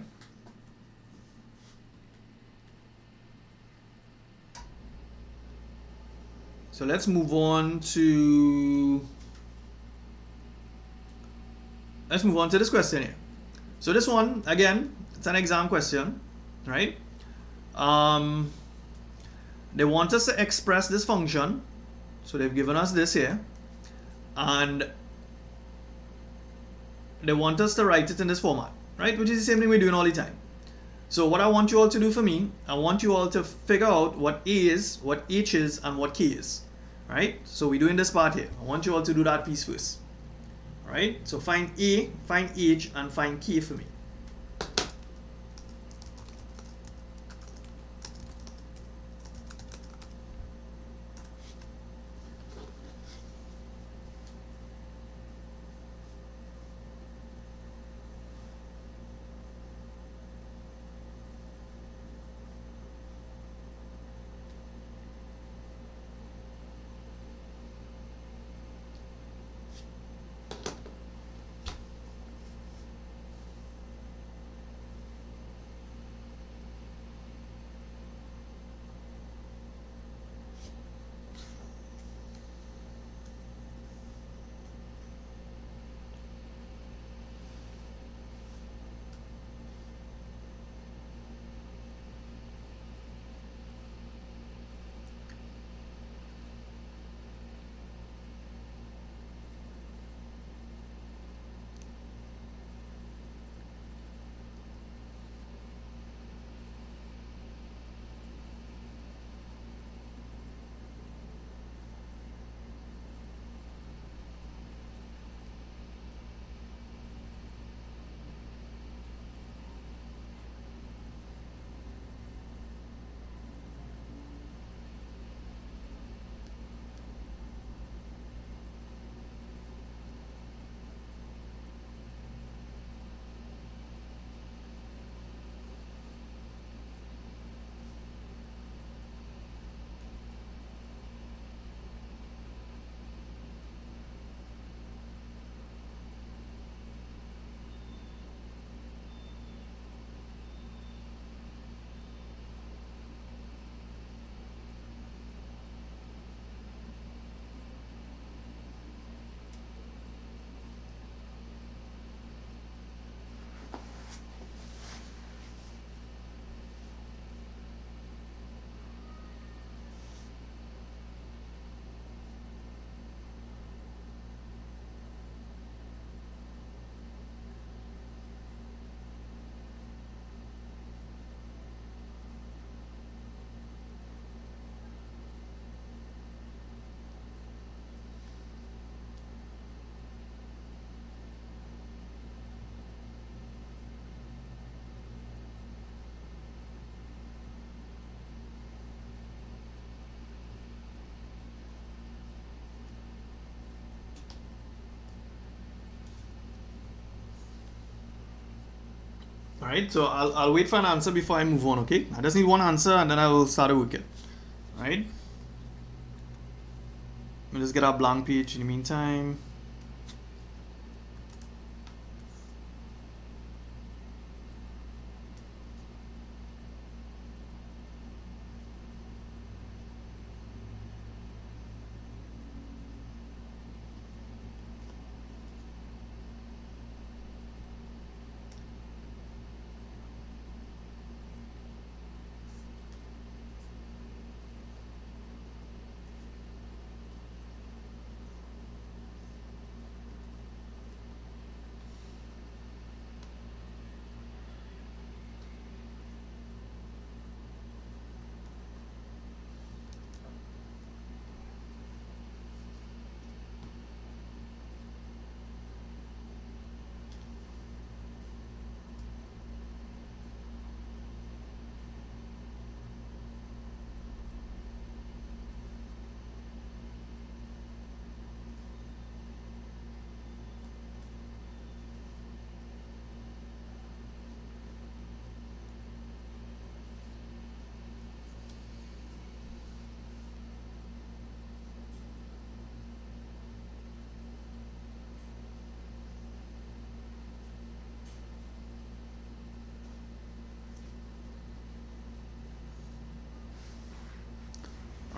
So let's move on to this question here. So this one, again, it's an exam question, right? They want us to express this function. So they've given us this here, and they want us to write it in this format, right? Which is the same thing we're doing all the time. So what I want you all to do for me, I want you all to figure out what A is, what H is, and what K is, right? So we're doing this part here. I want you all to do that piece first, right? So find A, find H, and find K for me. Alright, so I'll wait for an answer before I move on, okay? I just need one answer and then I will start to work it. Alright? We'll just get our blank page in the meantime.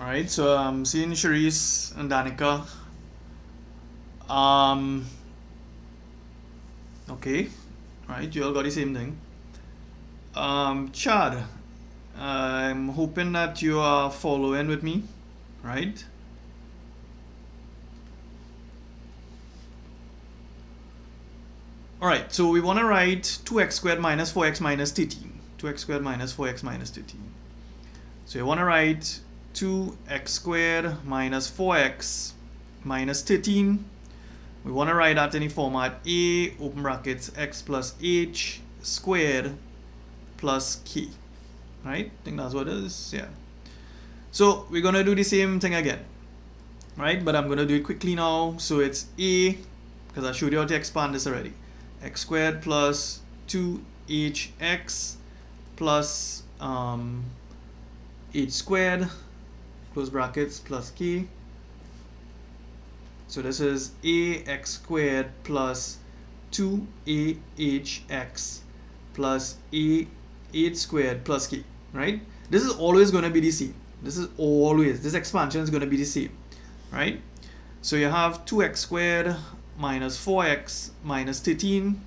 Alright, so I'm seeing Sharice and Danica. Okay, right, you all got the same thing. Chad, I'm hoping that you are following with me, right? Alright, so we want to write 2x squared minus 4x minus 13. 2x squared minus 4x minus 13. So you want to write 2x squared minus 4x minus 13. We want to write that in the format a open brackets x plus h squared plus k. Right? I think that's what it is. Yeah. So we're going to do the same thing again. Right? But I'm going to do it quickly now. So it's a, because I showed you how to expand this already. X squared plus 2hx plus h squared close brackets plus k. So this is ax squared plus 2ahx plus h squared plus k, right? This is always going to be the same. This expansion is going to be the same, right? So you have 2x squared minus 4x minus 13.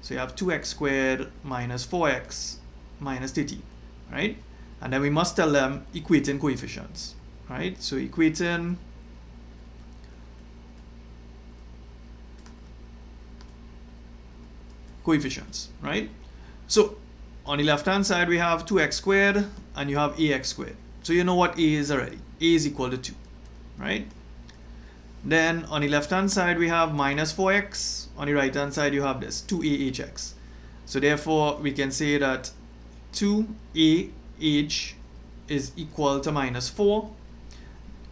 So you have 2x squared minus 4x minus 13, right? And then we must tell them equating coefficients, right? So equating coefficients, right? So on the left hand side we have 2x squared and you have ax squared. So you know what a is already. A is equal to 2, right? Then on the left hand side we have minus 4x. On the right hand side you have this 2ahx. So therefore we can say that 2ah is equal to minus 4.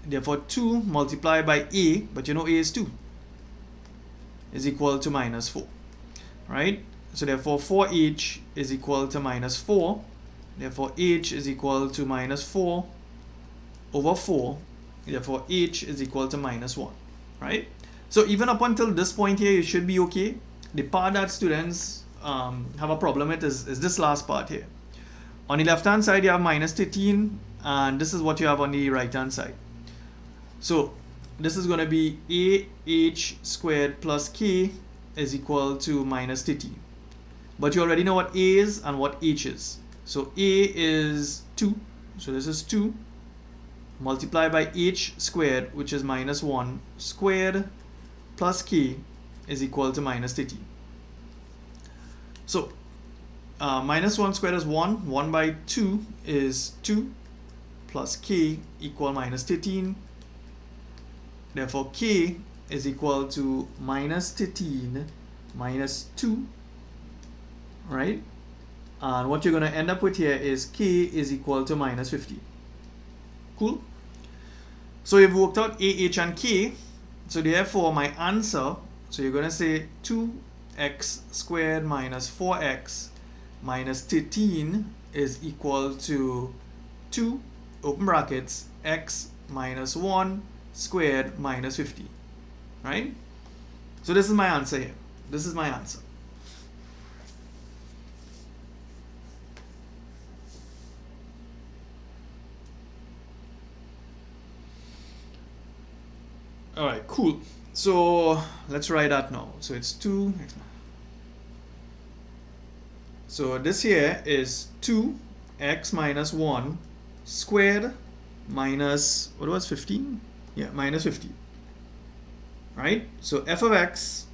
Therefore 2 multiplied by a, but you know a is 2, is equal to minus 4, right? So therefore 4h is equal to minus 4. Therefore h is equal to minus 4 over 4. Therefore h is equal to minus 1, right? So even up until this point here you should be okay. The part that students have a problem with is this last part here. On the left hand side you have minus 13 and this is what you have on the right hand side. So this is going to be ah squared plus k is equal to minus 13. But you already know what a is and what h is. So a is 2. So this is 2 multiplied by h squared, which is minus 1 squared, plus k is equal to minus 13. So minus 1 squared is 1. 1 by 2 is 2 plus k equal minus 13. Therefore k is equal to minus 13 minus 2, right? And what you're going to end up with here is k is equal to minus 15. Cool? So you've worked out ah and k. So therefore my answer, so you're going to say 2x squared minus 4x minus 13 is equal to 2, open brackets, x minus 1 squared minus 50, right? So this is my answer here. This is my answer. All right, cool. So let's write that now. So it's 2. So this here is 2x minus 1 squared minus, what was 15? Yeah, minus 50. Right? So f of x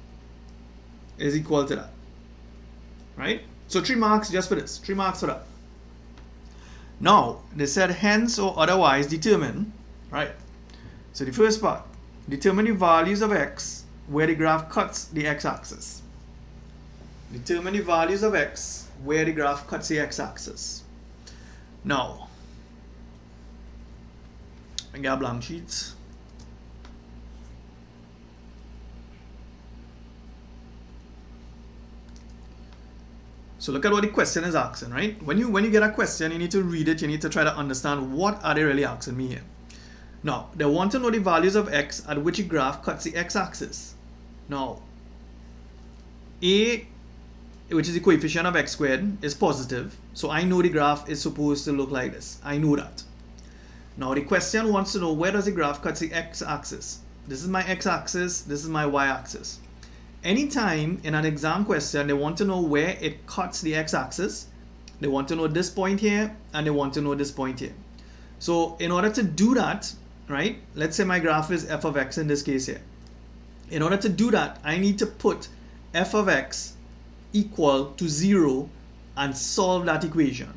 is equal to that. Right? So 3 marks just for this. 3 marks for that. Now, they said hence or otherwise determine, right? So the first part, determine the values of x where the graph cuts the x-axis. Determine the values of x where the graph cuts the x-axis. Now, I got a blank sheet. So look at what the question is asking, right? When you get a question, you need to read it. You need to try to understand what are they really asking me here. Now, they want to know the values of x at which the graph cuts the x-axis. Now, a, which is the coefficient of x squared, is positive. So I know the graph is supposed to look like this. I know that. Now, the question wants to know where does the graph cut the x-axis. This is my x-axis. This is my y-axis. Anytime in an exam question, they want to know where it cuts the x-axis. They want to know this point here, and they want to know this point here. So in order to do that, right, let's say my graph is f of x in this case here. In order to do that, I need to put f of x equal to 0 and solve that equation.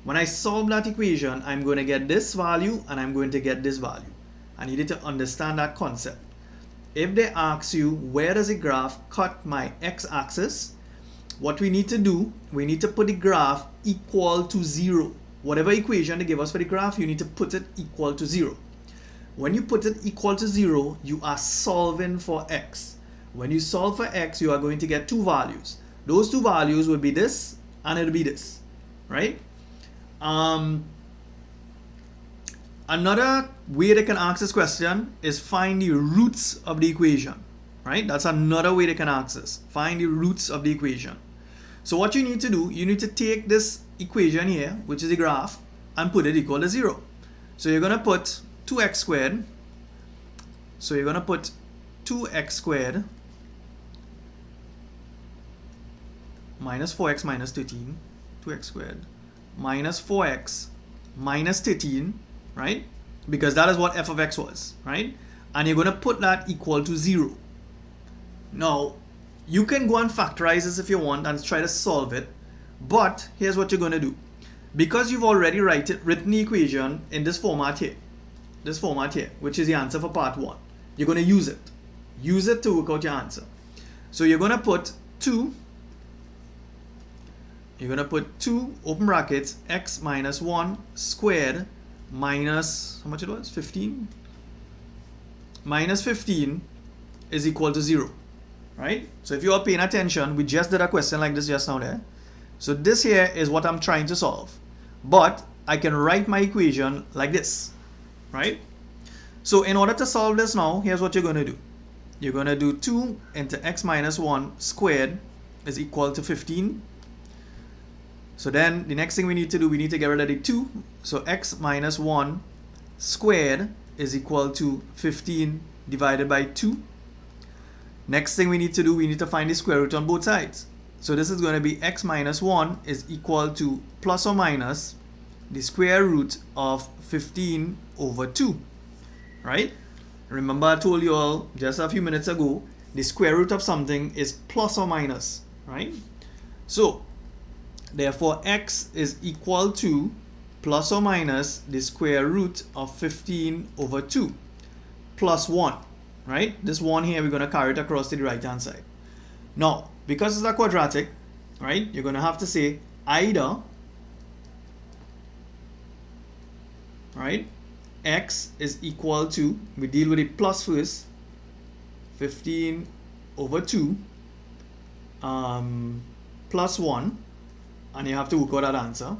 When I solve that equation, I'm going to get this value and I'm going to get this value. I needed to understand that concept. If they ask you where does the graph cut my x-axis, what we need to do, we need to put the graph equal to 0. Whatever equation they give us for the graph, you need to put it equal to 0. When you put it equal to 0, you are solving for x. When you solve for x, you are going to get two values. Those two values will be this and it'll be this, right? Another way they can ask this question is find the roots of the equation, right? That's another way they can ask this. Find the roots of the equation. So what you need to do, you need to take this equation here, which is the graph, and put it equal to 0. So you're going to put 2x squared. So you're going to put 2x squared minus 4x minus 13. 2x squared minus 4x minus 13. Right? Because that is what f of x was, right? And you're going to put that equal to 0. Now, you can go and factorize this if you want and try to solve it. But here's what you're going to do. Because you've already written the equation in this format here, which is the answer for part 1, you're going to use it. Use it to work out your answer. So you're going to put 2. You're going to put 2, open brackets, x minus 1 squared minus, how much it was? 15? Minus 15 is equal to 0, right? So if you are paying attention, we just did a question like this just now there. So this here is what I'm trying to solve. But I can write my equation like this, right? So in order to solve this now, here's what you're going to do. You're going to do 2 into x minus 1 squared is equal to 15. So then the next thing we need to do, we need to get rid of the 2. So x minus 1 squared is equal to 15 divided by 2. Next thing we need to do, we need to find the square root on both sides. So this is going to be x minus 1 is equal to plus or minus the square root of 15 over 2. Right? Remember I told you all just a few minutes ago, the square root of something is plus or minus. Right? So therefore, x is equal to plus or minus the square root of 15 over 2 plus 1, right? This 1 here, we're going to carry it across to the right-hand side. Now, because it's a quadratic, right, you're going to have to say either, right, x is equal to, we deal with the plus first, 15 over 2 plus 1, and you have to work out that answer.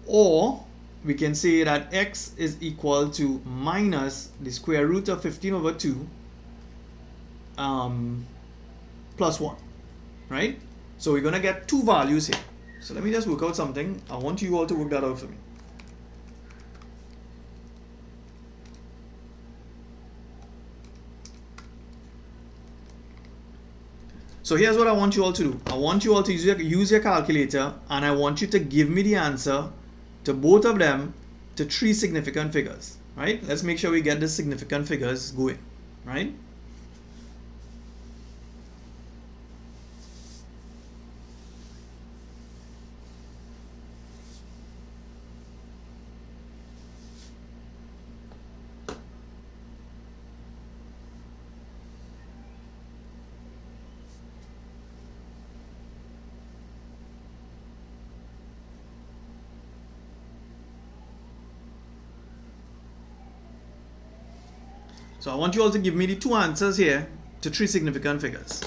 Or we can say that x is equal to minus the square root of 15 over 2 plus 1, right? So we're going to get two values here. So let me just work out something. I want you all to work that out for me. So here's what I want you all to do. I want you all to use your calculator, and I want you to give me the answer to both of them to three significant figures, right? Let's make sure we get the significant figures going, right? So I want you all to give me the two answers here to three significant figures.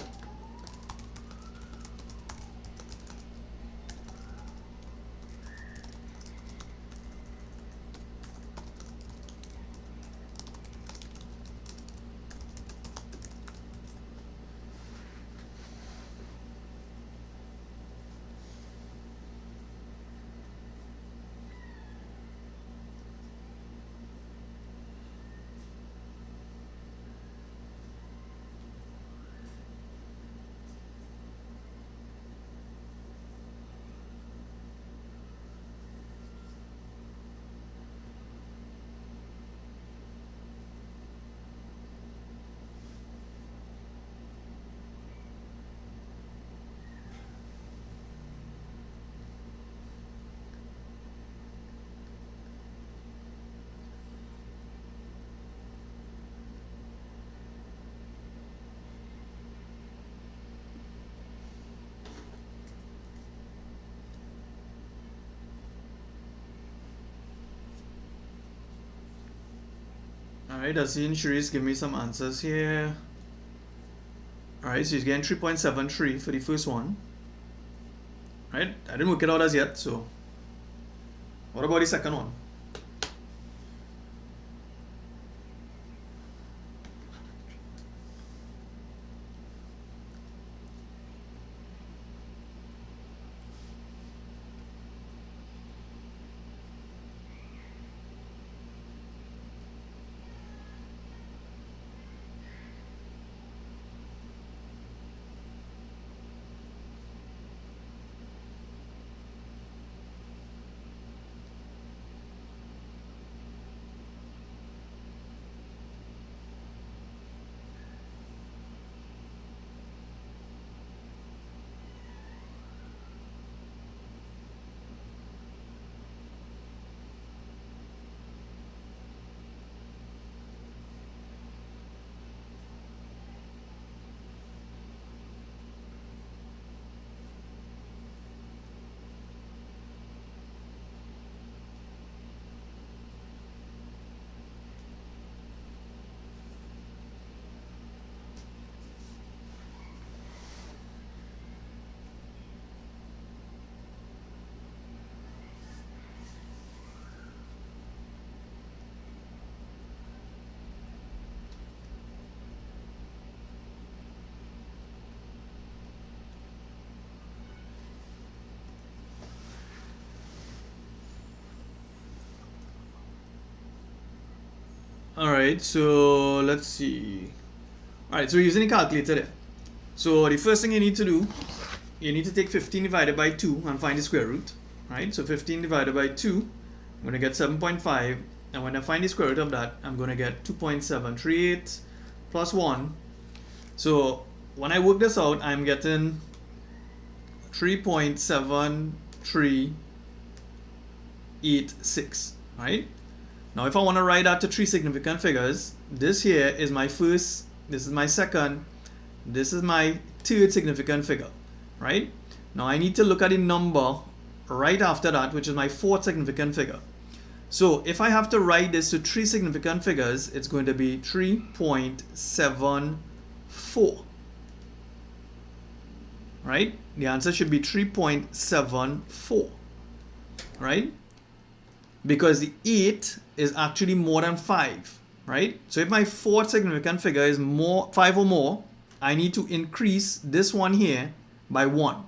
Alright, I've seen Sharice give me some answers here. Alright, so he's getting 3.73 for the first one. Right, I didn't work it out as yet, so what about the second one? Alright, so let's see. Alright, so we're using a calculator there. So the first thing you need to do, you need to take 15 divided by 2 and find the square root. Right, so 15 divided by 2, I'm going to get 7.5. And when I find the square root of that, I'm going to get 2.738 plus 1. So when I work this out, I'm getting 3.7386. Right? Now if I want to write that to three significant figures, this here is my first, this is my second, this is my third significant figure, right? Now I need to look at the number right after that, which is my fourth significant figure. So if I have to write this to three significant figures, it's going to be 3.74. right? The answer should be 3.74, right? Because the 8 is actually more than 5, right? So if my fourth significant figure is 5 or more, I need to increase this one here by 1.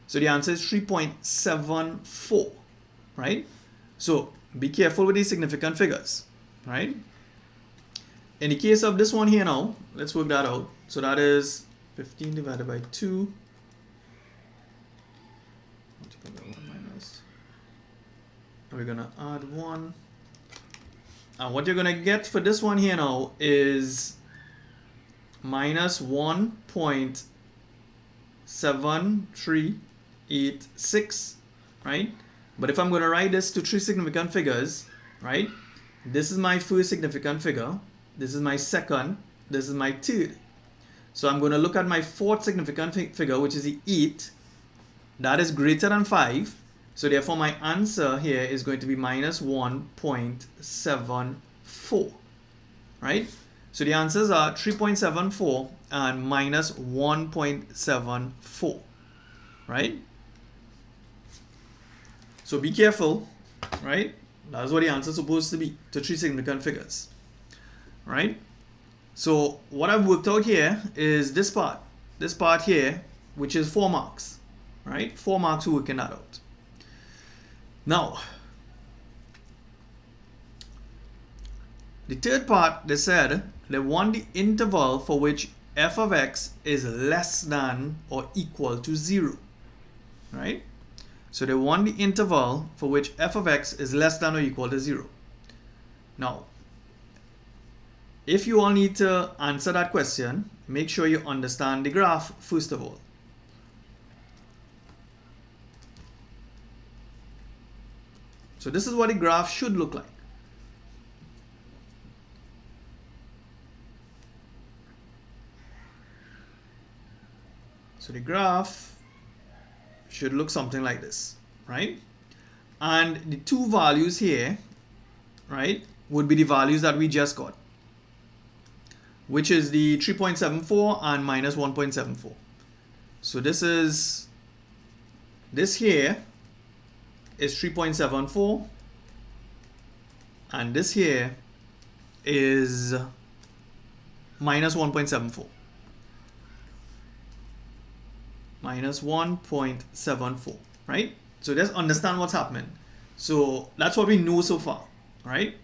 So the answer is 3.74, right? So be careful with these significant figures, right? In the case of this one here now, let's work that out. So that is 15 divided by 2. We're going to add 1. And what you're going to get for this one here now is minus 1.7386, right? But if I'm going to write this to 3 significant figures, right? This is my first significant figure. This is my second. This is my third. So I'm going to look at my fourth significant figure, which is the 8. That is greater than 5. So therefore my answer here is going to be minus 1.74, right? So the answers are 3.74 and minus 1.74, right? So be careful, right? That's what the answer is supposed to be to 3 significant figures, right? So what I've worked out here is this part here, which is 4 marks, right? 4 marks for working that out. Now, the third part, they said they want the interval for which f of x is less than or equal to 0, right? So they want the interval for which f of x is less than or equal to 0. Now, if you all need to answer that question, make sure you understand the graph first of all. So this is what the graph should look like. So the graph should look something like this, right? And the 2 values here, right, would be the values that we just got, which is the 3.74 and minus 1.74. So this here is 3.74 and this here is minus 1.74. Minus 1.74, right? So just understand what's happening. So that's what we know so far, right?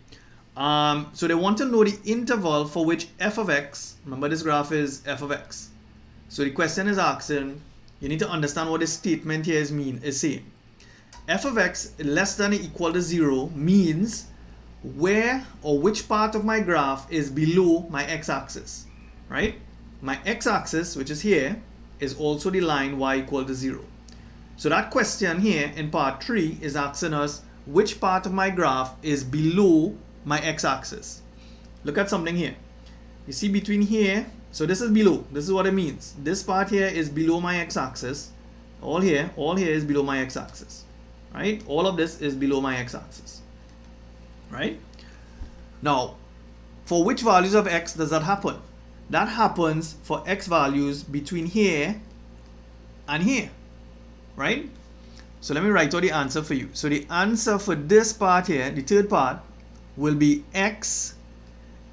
So they want to know the interval for which f of x, remember this graph is f of x. So the question is asking, you need to understand what this statement here is saying. F of x less than or equal to 0 means where or which part of my graph is below my x-axis, right? My x-axis, which is here, is also the line y equal to 0. So that question here in part 3 is asking us which part of my graph is below my x-axis. Look at something here. You see between here, so this is below. This is what it means. This part here is below my x-axis. All here is below my x-axis, right? All of this is below my x-axis, right? Now, for which values of x does that happen? That happens for x values between here and here, right? So let me write out the answer for you. So the answer for this part here, the third part, will be x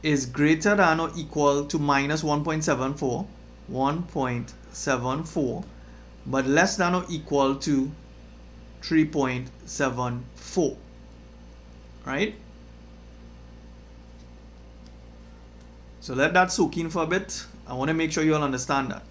is greater than or equal to minus 1.74, but less than or equal to 3.74, right? So let that soak in for a bit. I want to make sure you all understand that.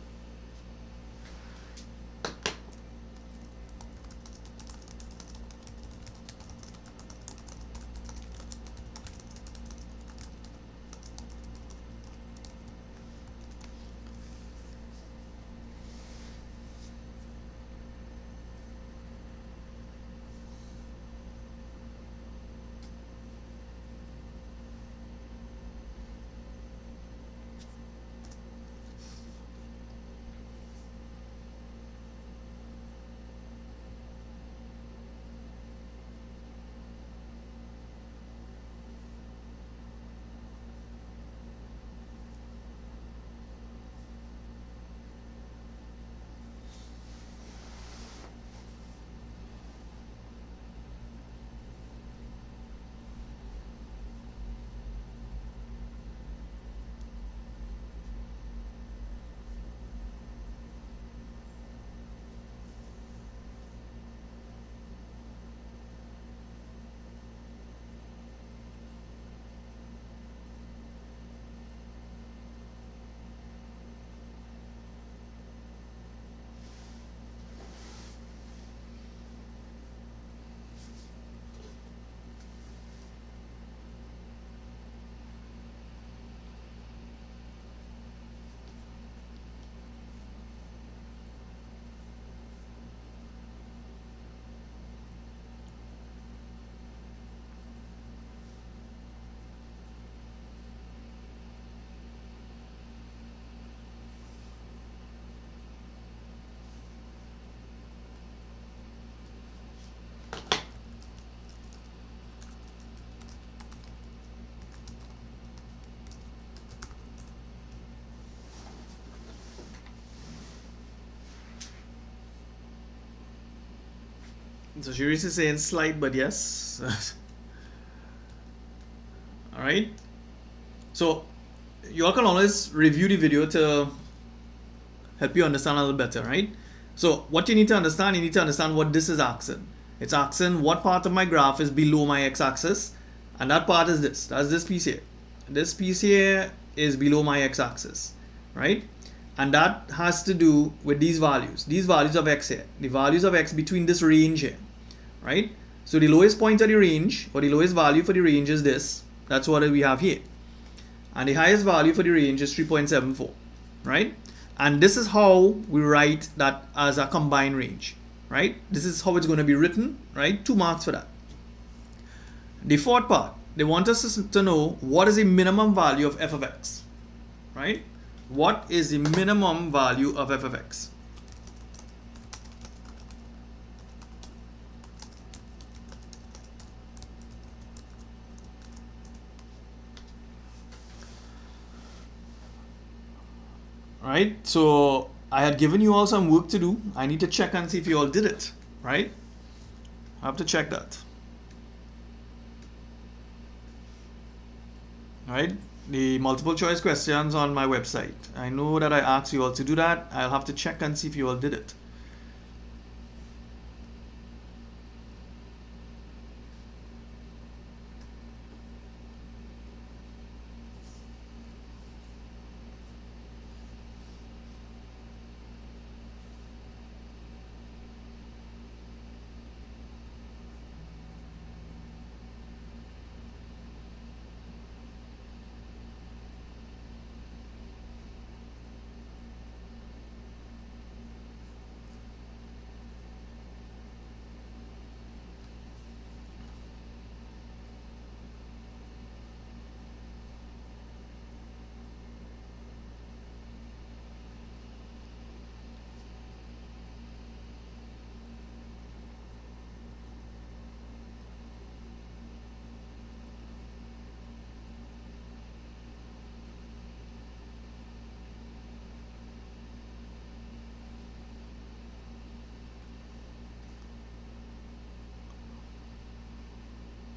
So Shirish is saying slight, but yes. All right. So you all can always review the video to help you understand a little better, right? So what you need to understand what this is asking. It's asking what part of my graph is below my x-axis, and that part is this. That's this piece here. This piece here is below my x-axis, right? And that has to do with these values of x here, the values of x between this range here, right? So the lowest point of the range, or the lowest value for the range, is this. That's what we have here. And the highest value for the range is 3.74, right? And this is how we write that as a combined range, right? This is how it's going to be written, right? 2 marks for that. The fourth part, they want us to know what is the minimum value of f of x, right? What is the minimum value of f of x? Right, so I had given you all some work to do. I need to check and see if you all did it, right? I have to check that. Right, the multiple choice questions on my website. I know that I asked you all to do that. I'll have to check and see if you all did it.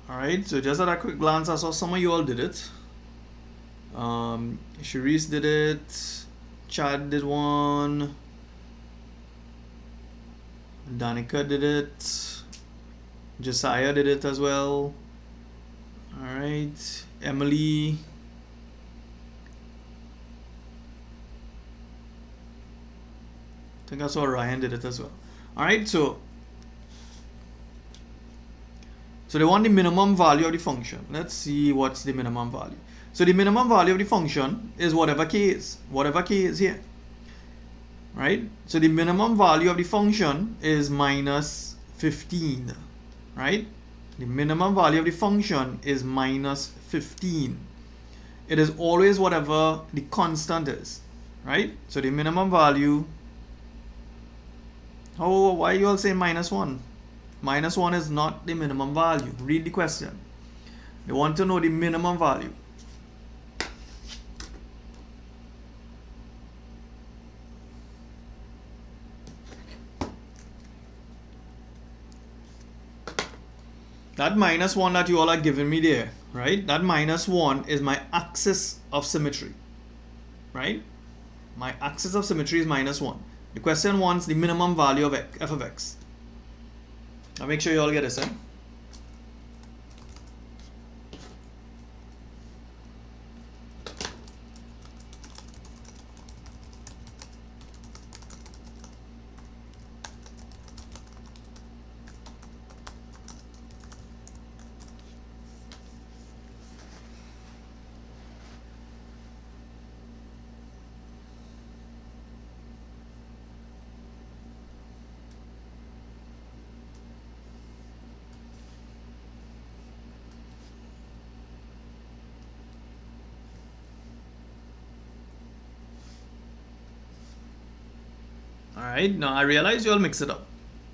Alright, so just at a quick glance, I saw some of you all did it. Sharice did it, Chad did one, Danica did it, Josiah did it as well. Alright, Emily, I think I saw Ryan did it as well. Alright, so they want the minimum value of the function. Let's see what's the minimum value. So the minimum value of the function is whatever k is here, right? So the minimum value of the function is minus 15, right? The minimum value of the function is minus 15. It is always whatever the constant is, right? So the minimum value, oh, why are you all saying minus 1? Minus 1 is not the minimum value. Read the question. They want to know the minimum value. That minus 1 that you all are giving me there, right? That minus 1 is my axis of symmetry, right? My axis of symmetry is minus 1. The question wants the minimum value of f of x. I'll make sure you all get this, eh? Alright, now I realize you all mix it up,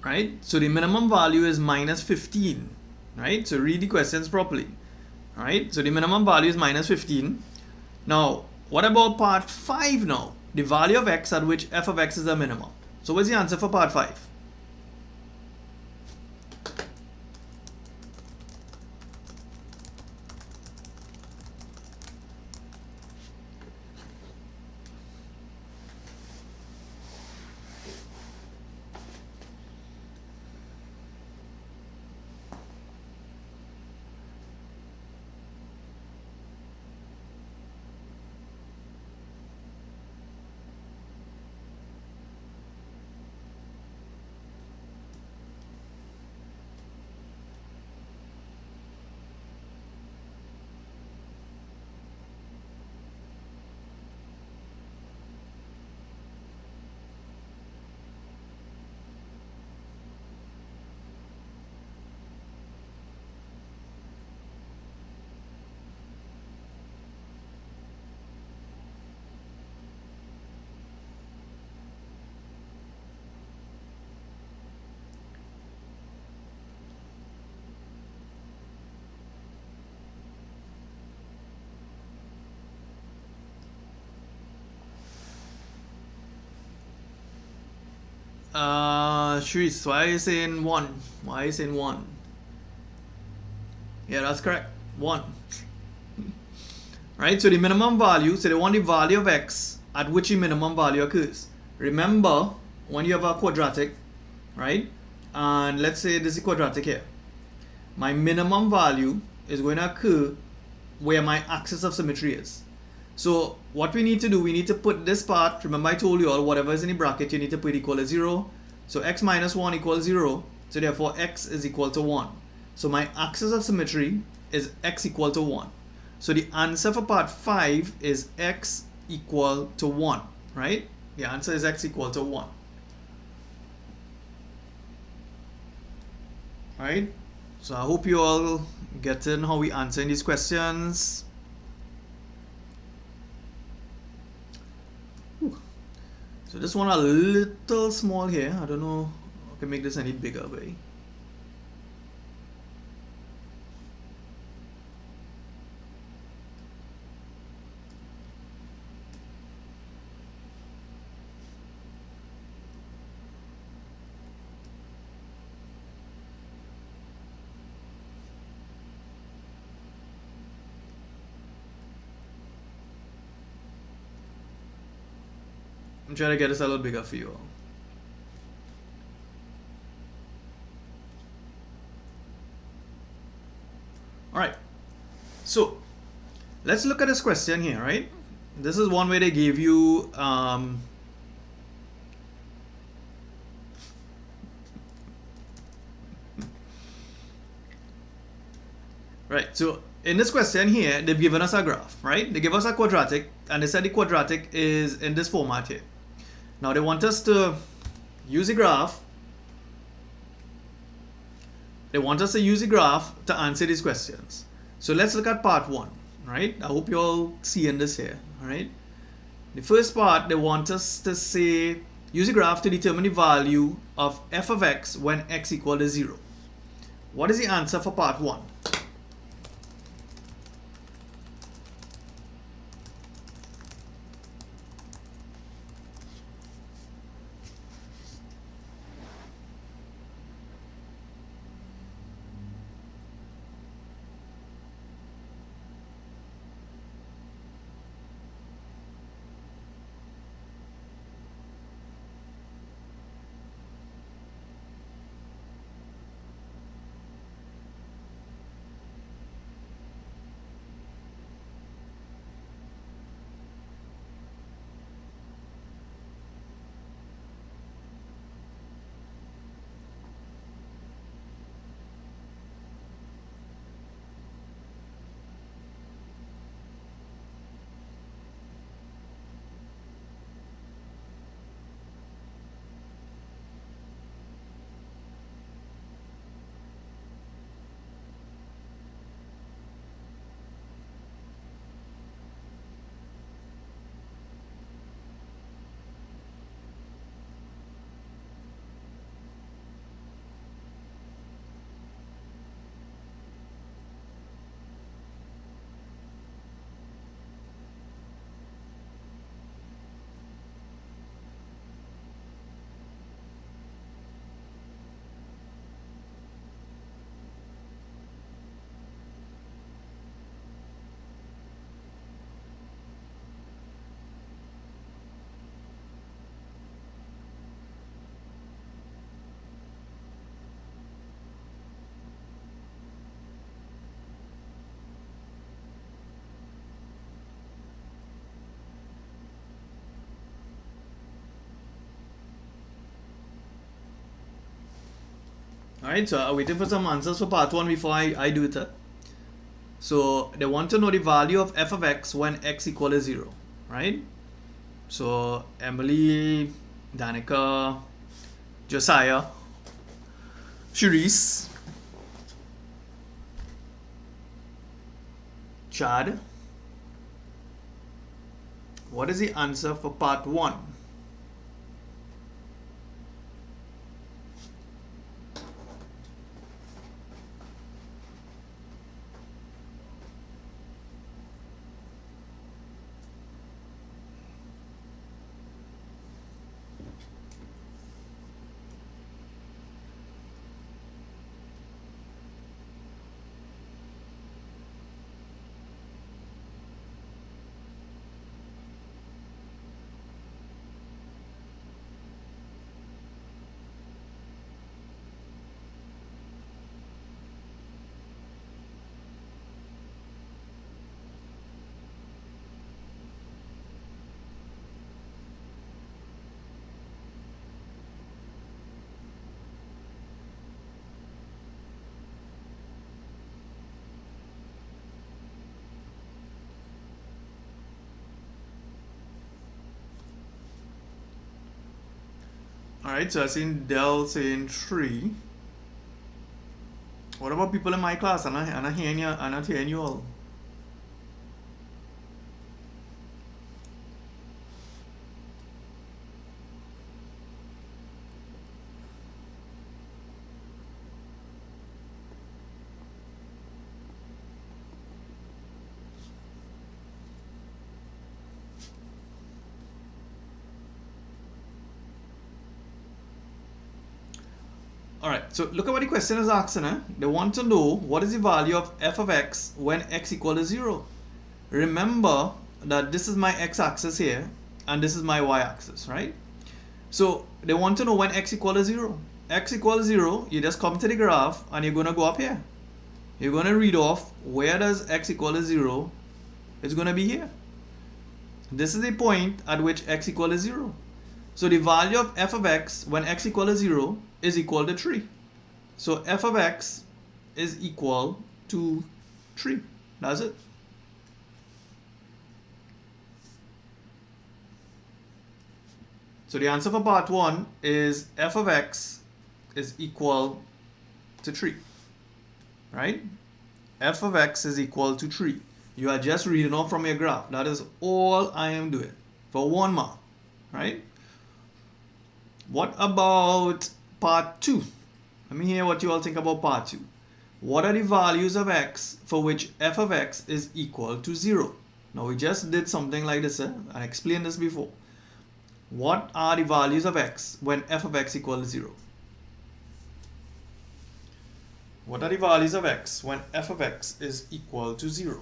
right? So the minimum value is minus 15, right? So read the questions properly, alright? So the minimum value is minus 15. Now, what about part 5 now? The value of x at which f of x is the minimum. So what's the answer for part 5? Shrees, why are you saying 1? Why are you saying 1? Yeah, that's correct. 1. Right, so the minimum value, so they want the value of x at which the minimum value occurs. Remember, when you have a quadratic, right, and let's say this is quadratic here, my minimum value is going to occur where my axis of symmetry is. So what we need to do, we need to put this part, remember I told you all, whatever is in the bracket, you need to put equal to 0. So x minus 1 equals 0, so therefore x is equal to 1. So my axis of symmetry is x equal to 1. So the answer for part 5 is x equal to 1, right? The answer is x equal to 1. Alright, so I hope you all getting how we answer these questions. So this one a little small here. I don't know if I can make this any bigger, but I'm trying to get this a little bigger for you all. Alright, so let's look at this question here, right? This is one way they gave you right, so in this question here, they've given us a graph, right? They give us a quadratic, and they said the quadratic is in this format here. Now they want us to use the graph. They want us to use the graph to answer these questions. So let's look at part 1, right? I hope you're all seeing this here, all right? The first part, they want us to say, use the graph to determine the value of f of x when x equal to 0. What is the answer for part 1? Alright, so I'm waiting for some answers for part 1 before I do it. So they want to know the value of f of x when x equal to 0, right? So Emily, Danica, Josiah, Sharice, Chad. What is the answer for part 1? Alright, so I seen Dell saying 3. What about people in my class? I'm not hearing you all. Alright, so look at what the question is asking. They want to know what is the value of f of x when x equal to 0. Remember that this is my x-axis here and this is my y-axis, right? So they want to know when x equal to 0. X equal to 0, you just come to the graph and you're going to go up here. You're going to read off where does x equal to 0. It's going to be here. This is the point at which x equal to 0. So the value of f of x when x equal to 0 is equal to 3. So f of x is equal to 3. That's it. So the answer for part 1 is f of x is equal to 3. Right? F of x is equal to 3. You are just reading off from your graph. That is all I am doing for 1 mark. Right? What about part 2? Let me hear what you all think about part 2. What are the values of x for which f of x is equal to 0? Now we just did something like this. I explained this before. What are the values of x when f of x equal to 0? What are the values of x when f of x is equal to 0?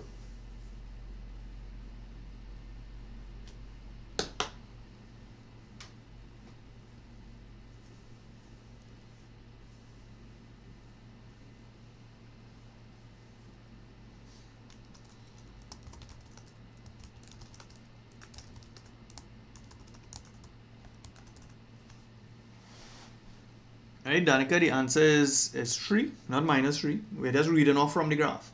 Right, Danica, the answer is 3, not minus 3. We're just reading off from the graph.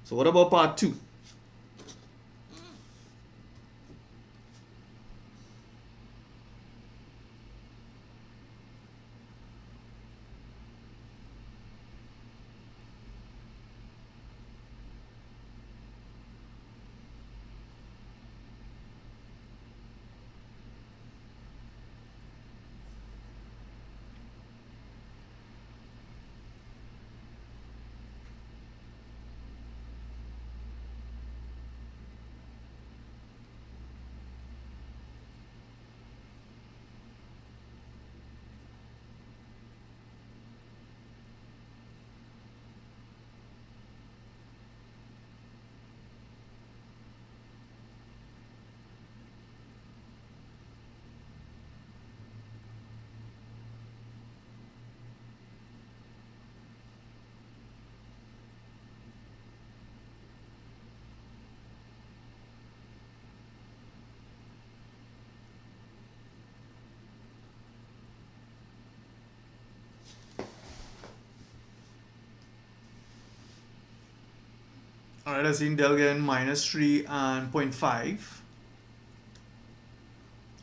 So what about part 2? Alright, I've seen Dell again minus 3 and 0.5.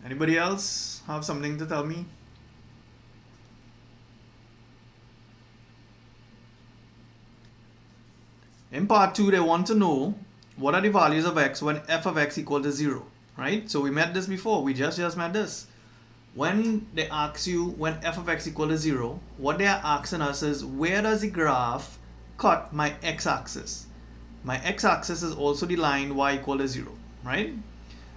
Anybody else have something to tell me? In part 2, they want to know what are the values of x when f of x equal to 0. Right? So we met this before. We just met this. When they ask you when f of x equal to 0, what they are asking us is where does the graph cut my x-axis? My x-axis is also the line y equal to 0, right?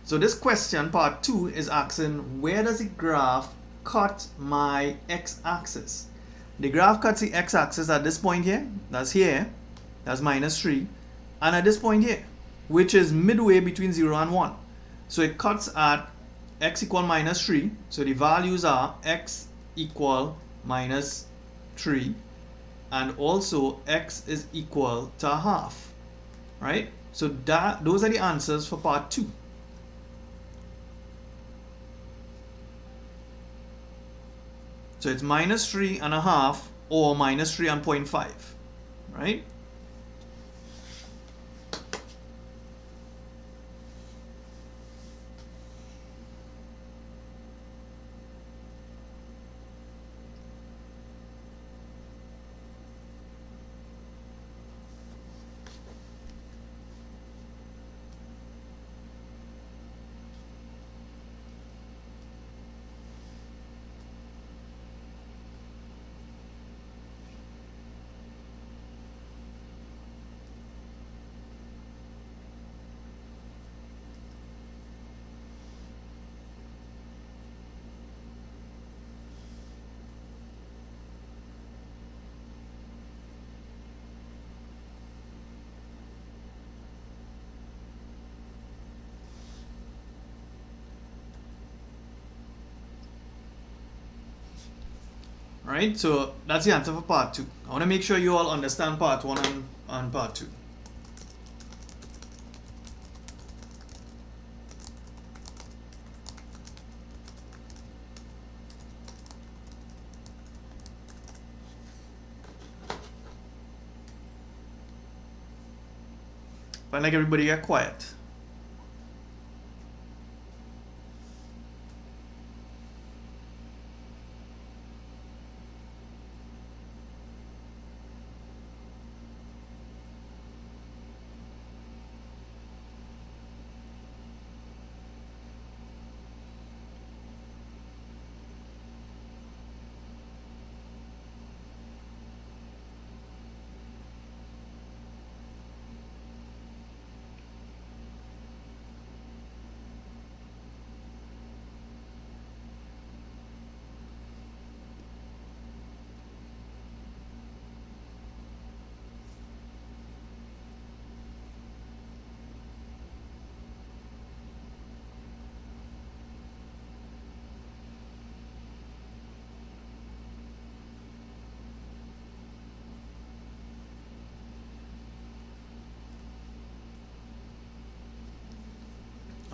So this question, part 2, is asking where does the graph cut my x-axis? The graph cuts the x-axis at this point here, that's minus 3, and at this point here, which is midway between 0 and 1. So it cuts at x equal minus 3, so the values are x equal minus 3, and also x is equal to a half. Right? So those are the answers for part 2. So it's minus 3 and a half or minus 3 and 0.5. Right? Alright, so that's the answer for part 2. I want to make sure you all understand part 1 and part 2. Find like everybody get quiet.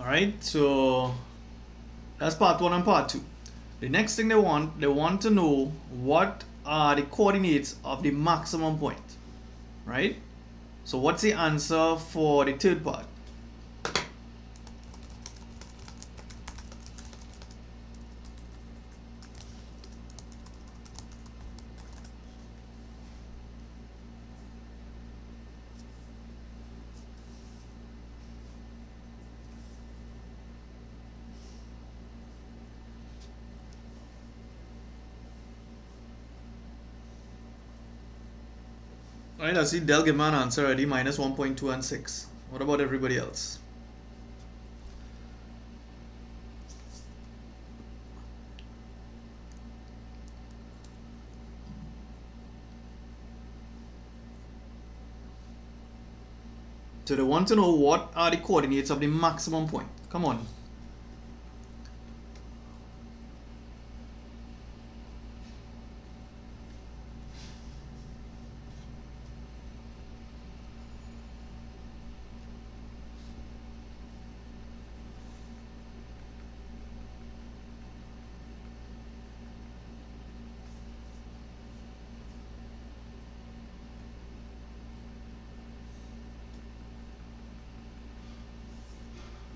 Alright, so that's part 1 and part 2. The next thing they want to know what are the coordinates of the maximum point. Right? So what's the answer for the third part? Alright, I see Del give me an answer already, minus 1.2 and 6. What about everybody else? So they want to know what are the coordinates of the maximum point. Come on.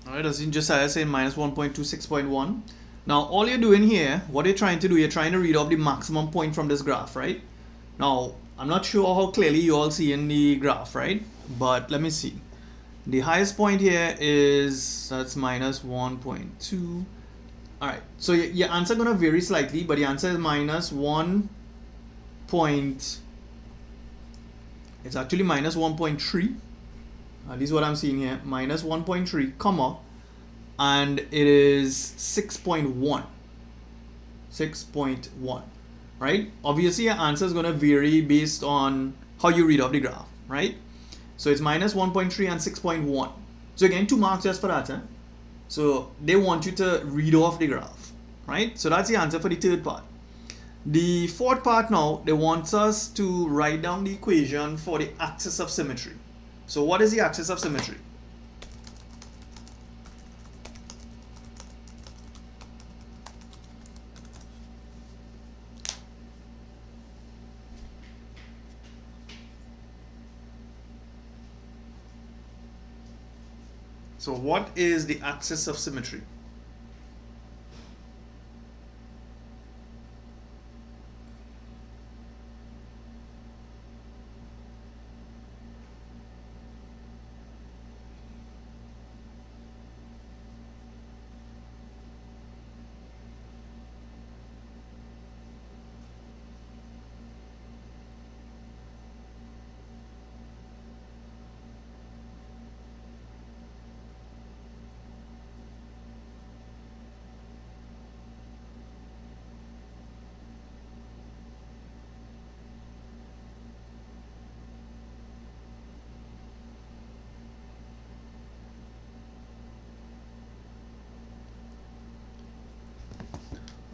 Alright, as in Josiah saying minus 1.26.1. Now all you're doing here, what you're trying to do, you're trying to read off the maximum point from this graph, right? Now, I'm not sure how clearly you all see in the graph, right? But let me see. The highest point here is, that's minus 1.2. Alright, so your answer is going to vary slightly, but the answer is minus 1 point, it's actually minus 1.3. This is what I'm seeing here, minus 1.3, comma, and it is 6.1. 6.1, right? Obviously, your answer is going to vary based on how you read off the graph, right? So it's minus 1.3 and 6.1. So again, 2 marks just for that. So they want you to read off the graph, right? So that's the answer for the third part. The fourth part now, they want us to write down the equation for the axis of symmetry. So what is the axis of symmetry? So what is the axis of symmetry?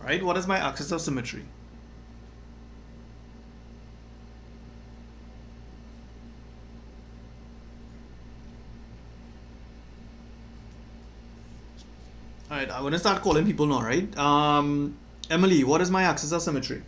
Right? What is my axis of symmetry? All right, I'm going to start calling people now, right? Emily, what is my axis of symmetry?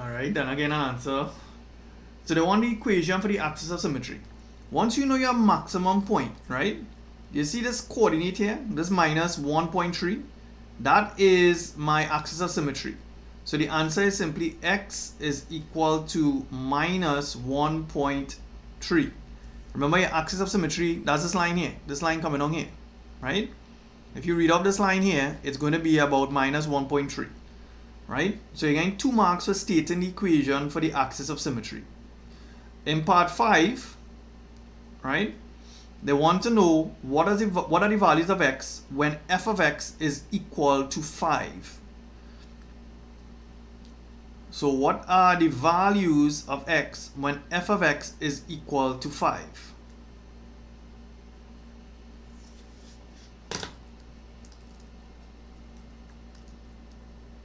All right, then again an answer. So they want the equation for the axis of symmetry. Once you know your maximum point, right? You see this coordinate here, this minus 1.3? That is my axis of symmetry. So the answer is simply x is equal to minus 1.3. Remember your axis of symmetry, that's this line here, this line coming on here, right? If you read off this line here, it's going to be about minus 1.3, right? So you're getting 2 marks for stating the equation for the axis of symmetry. In part 5, right, they want to know what are the values of x when f of x is equal to 5. So what are the values of x when f of x is equal to 5?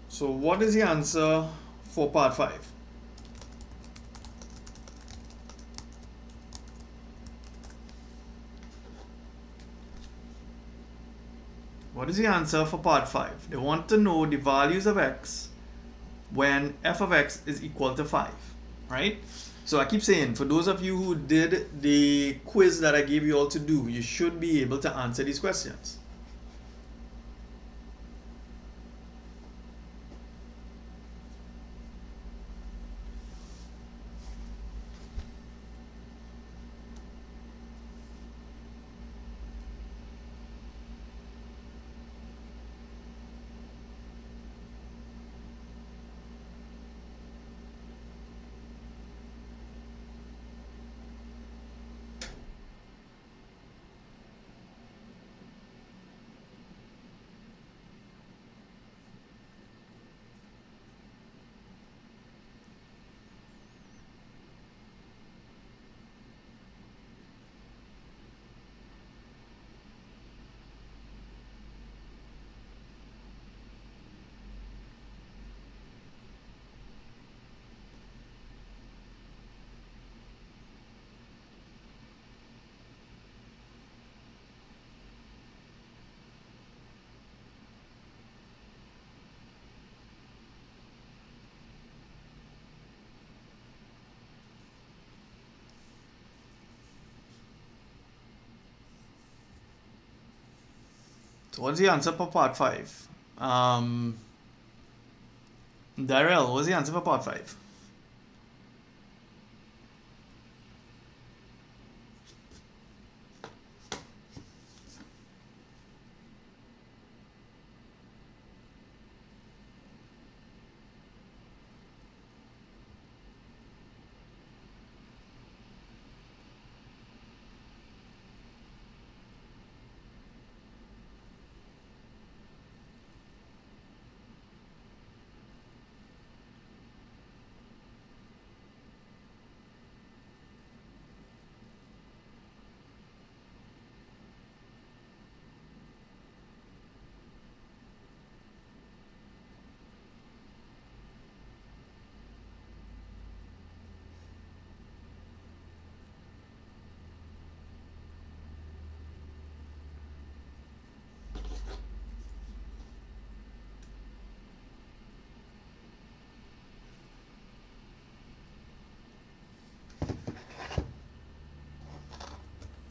So what is the answer for part 5? What is the answer for part 5? They want to know the values of x when f of x is equal to 5, right? So I keep saying, for those of you who did the quiz that I gave you all to do, you should be able to answer these questions. So what's the answer for part 5? Darrell, what's the answer for part 5?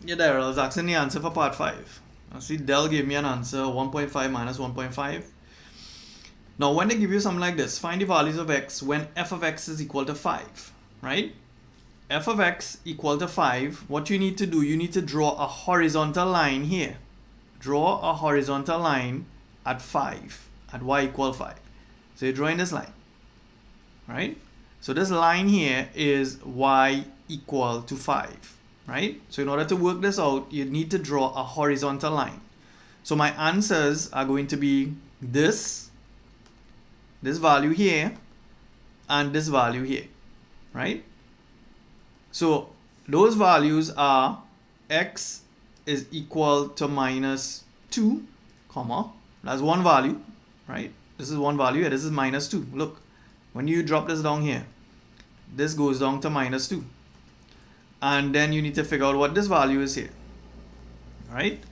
Yeah, there, I was asking the answer for part 5. Now see, Dell gave me an answer 1.5 minus 1.5. Now when they give you something like this, find the values of x when f of x is equal to 5, right? F of x equal to 5, what you need to do, you need to draw a horizontal line here. Draw a horizontal line at 5, at y equal 5. So you're drawing this line, right? So this line here is y equal to 5, right? So in order to work this out, you need to draw a horizontal line. So my answers are going to be this value here, and this value here, right? So those values are x is equal to minus 2, comma, that's one value, right? This is one value, this is minus 2. Look, when you drop this down here, this goes down to minus 2. And then you need to figure out what this value is here, right?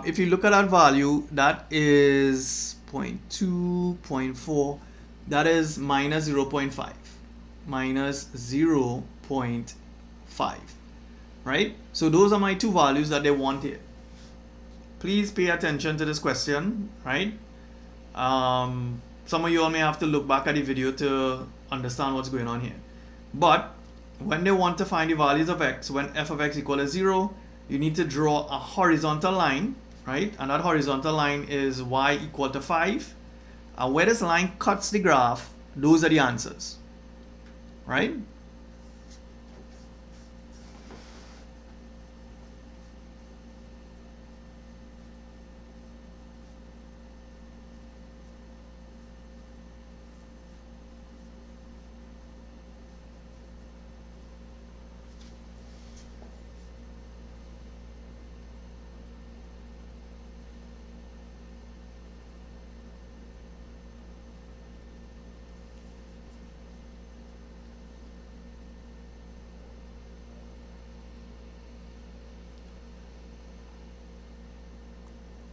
If you look at that value, that is 0.2, 0.4, that is minus 0.5. Minus 0.5, right? So those are my two values that they want here. Please pay attention to this question, right? Some of you all may have to look back at the video to understand what's going on here. But when they want to find the values of x, when f of x equal to 0, you need to draw a horizontal line, right? And that horizontal line is y equal to 5. And where this line cuts the graph, those are the answers, right?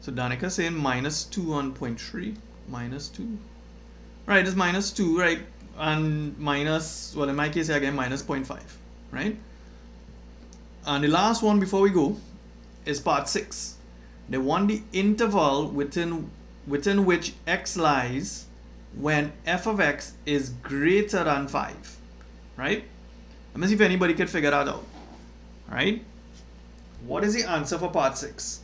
So Danica saying minus 2 on 0.3, minus 2. Right, it's minus 2, right? And minus, well, in my case, again, minus 0.5, right? And the last one before we go is part 6. They want the interval within which x lies when f of x is greater than 5, right? Let me see if anybody can figure that out, right? What is the answer for part 6?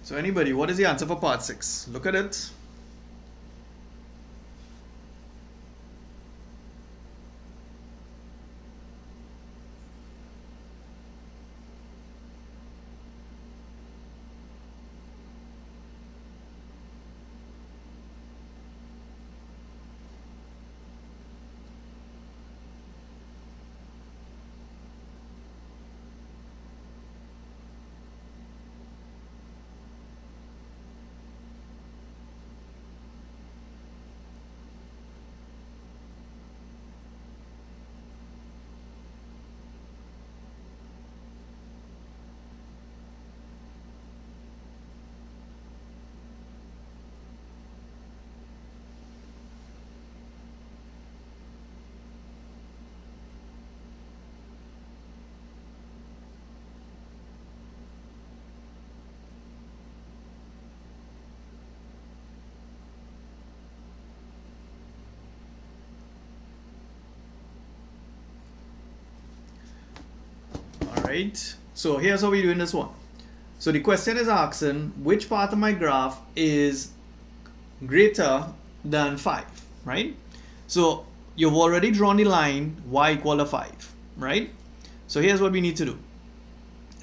So anybody, what is the answer for part 6? Look at it. Right, so here's how we do in this one. So the question is asking which part of my graph is greater than 5, right? So you've already drawn the line y equal to 5, right? So here's what we need to do.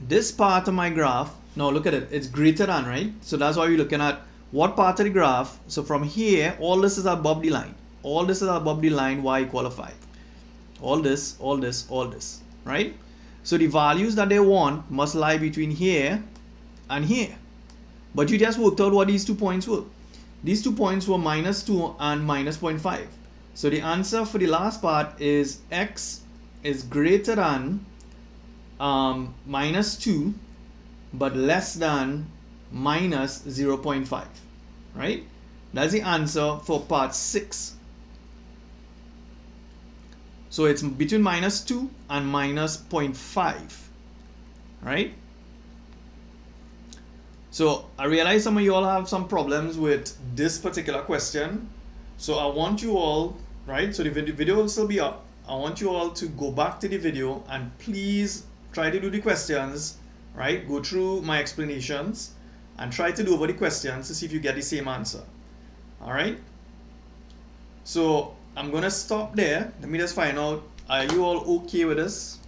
This part of my graph, now look at it, it's greater than, right? So that's why we're looking at what part of the graph? So from here, all this is above the line. All this is above the line y equal 5. All this, all this, all this, right? So the values that they want must lie between here and here. But you just worked out what these 2 points were. These 2 points were -2 and -0.5. So the answer for the last part is x is greater than -2 but less than -0.5, right? That's the answer for part 6. So it's between -2 and -0.5, right? So I realize some of you all have some problems with this particular question. So I want you all, right? So the video will still be up. I want you all to go back to the video and please try to do the questions, right? Go through my explanations and try to do over the questions to see if you get the same answer. All right? So I'm going to stop there. Let me just find out, are you all okay with this?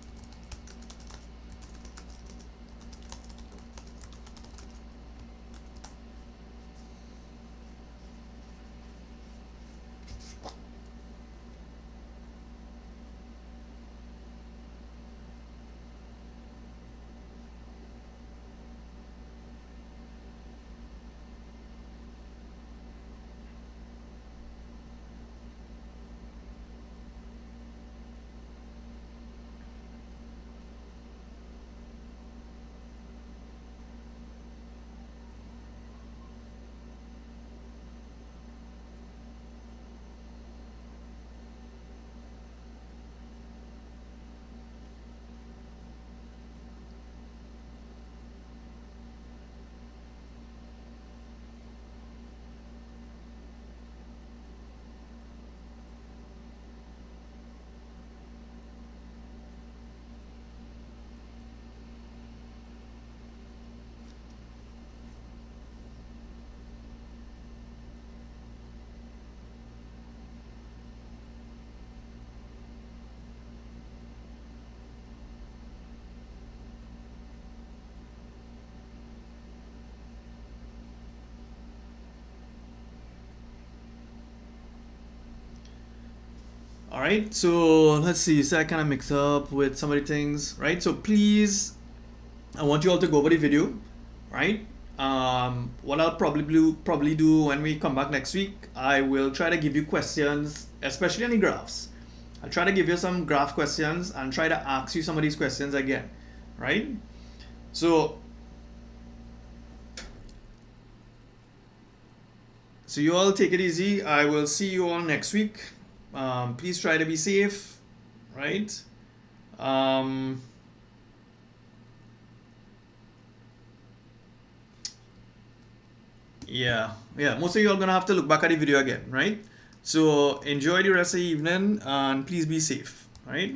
All right, so let's see. So I kind of mix up with some of the things, right? So please, I want you all to go over the video, right? What I'll probably do when we come back next week, I will try to give you questions, especially on the graphs. I'll try to give you some graph questions and try to ask you some of these questions again, right? So you all take it easy. I will see you all next week. Please try to be safe, right? Yeah, most of you are gonna have to look back at the video again, right? So enjoy the rest of the evening and please be safe, right?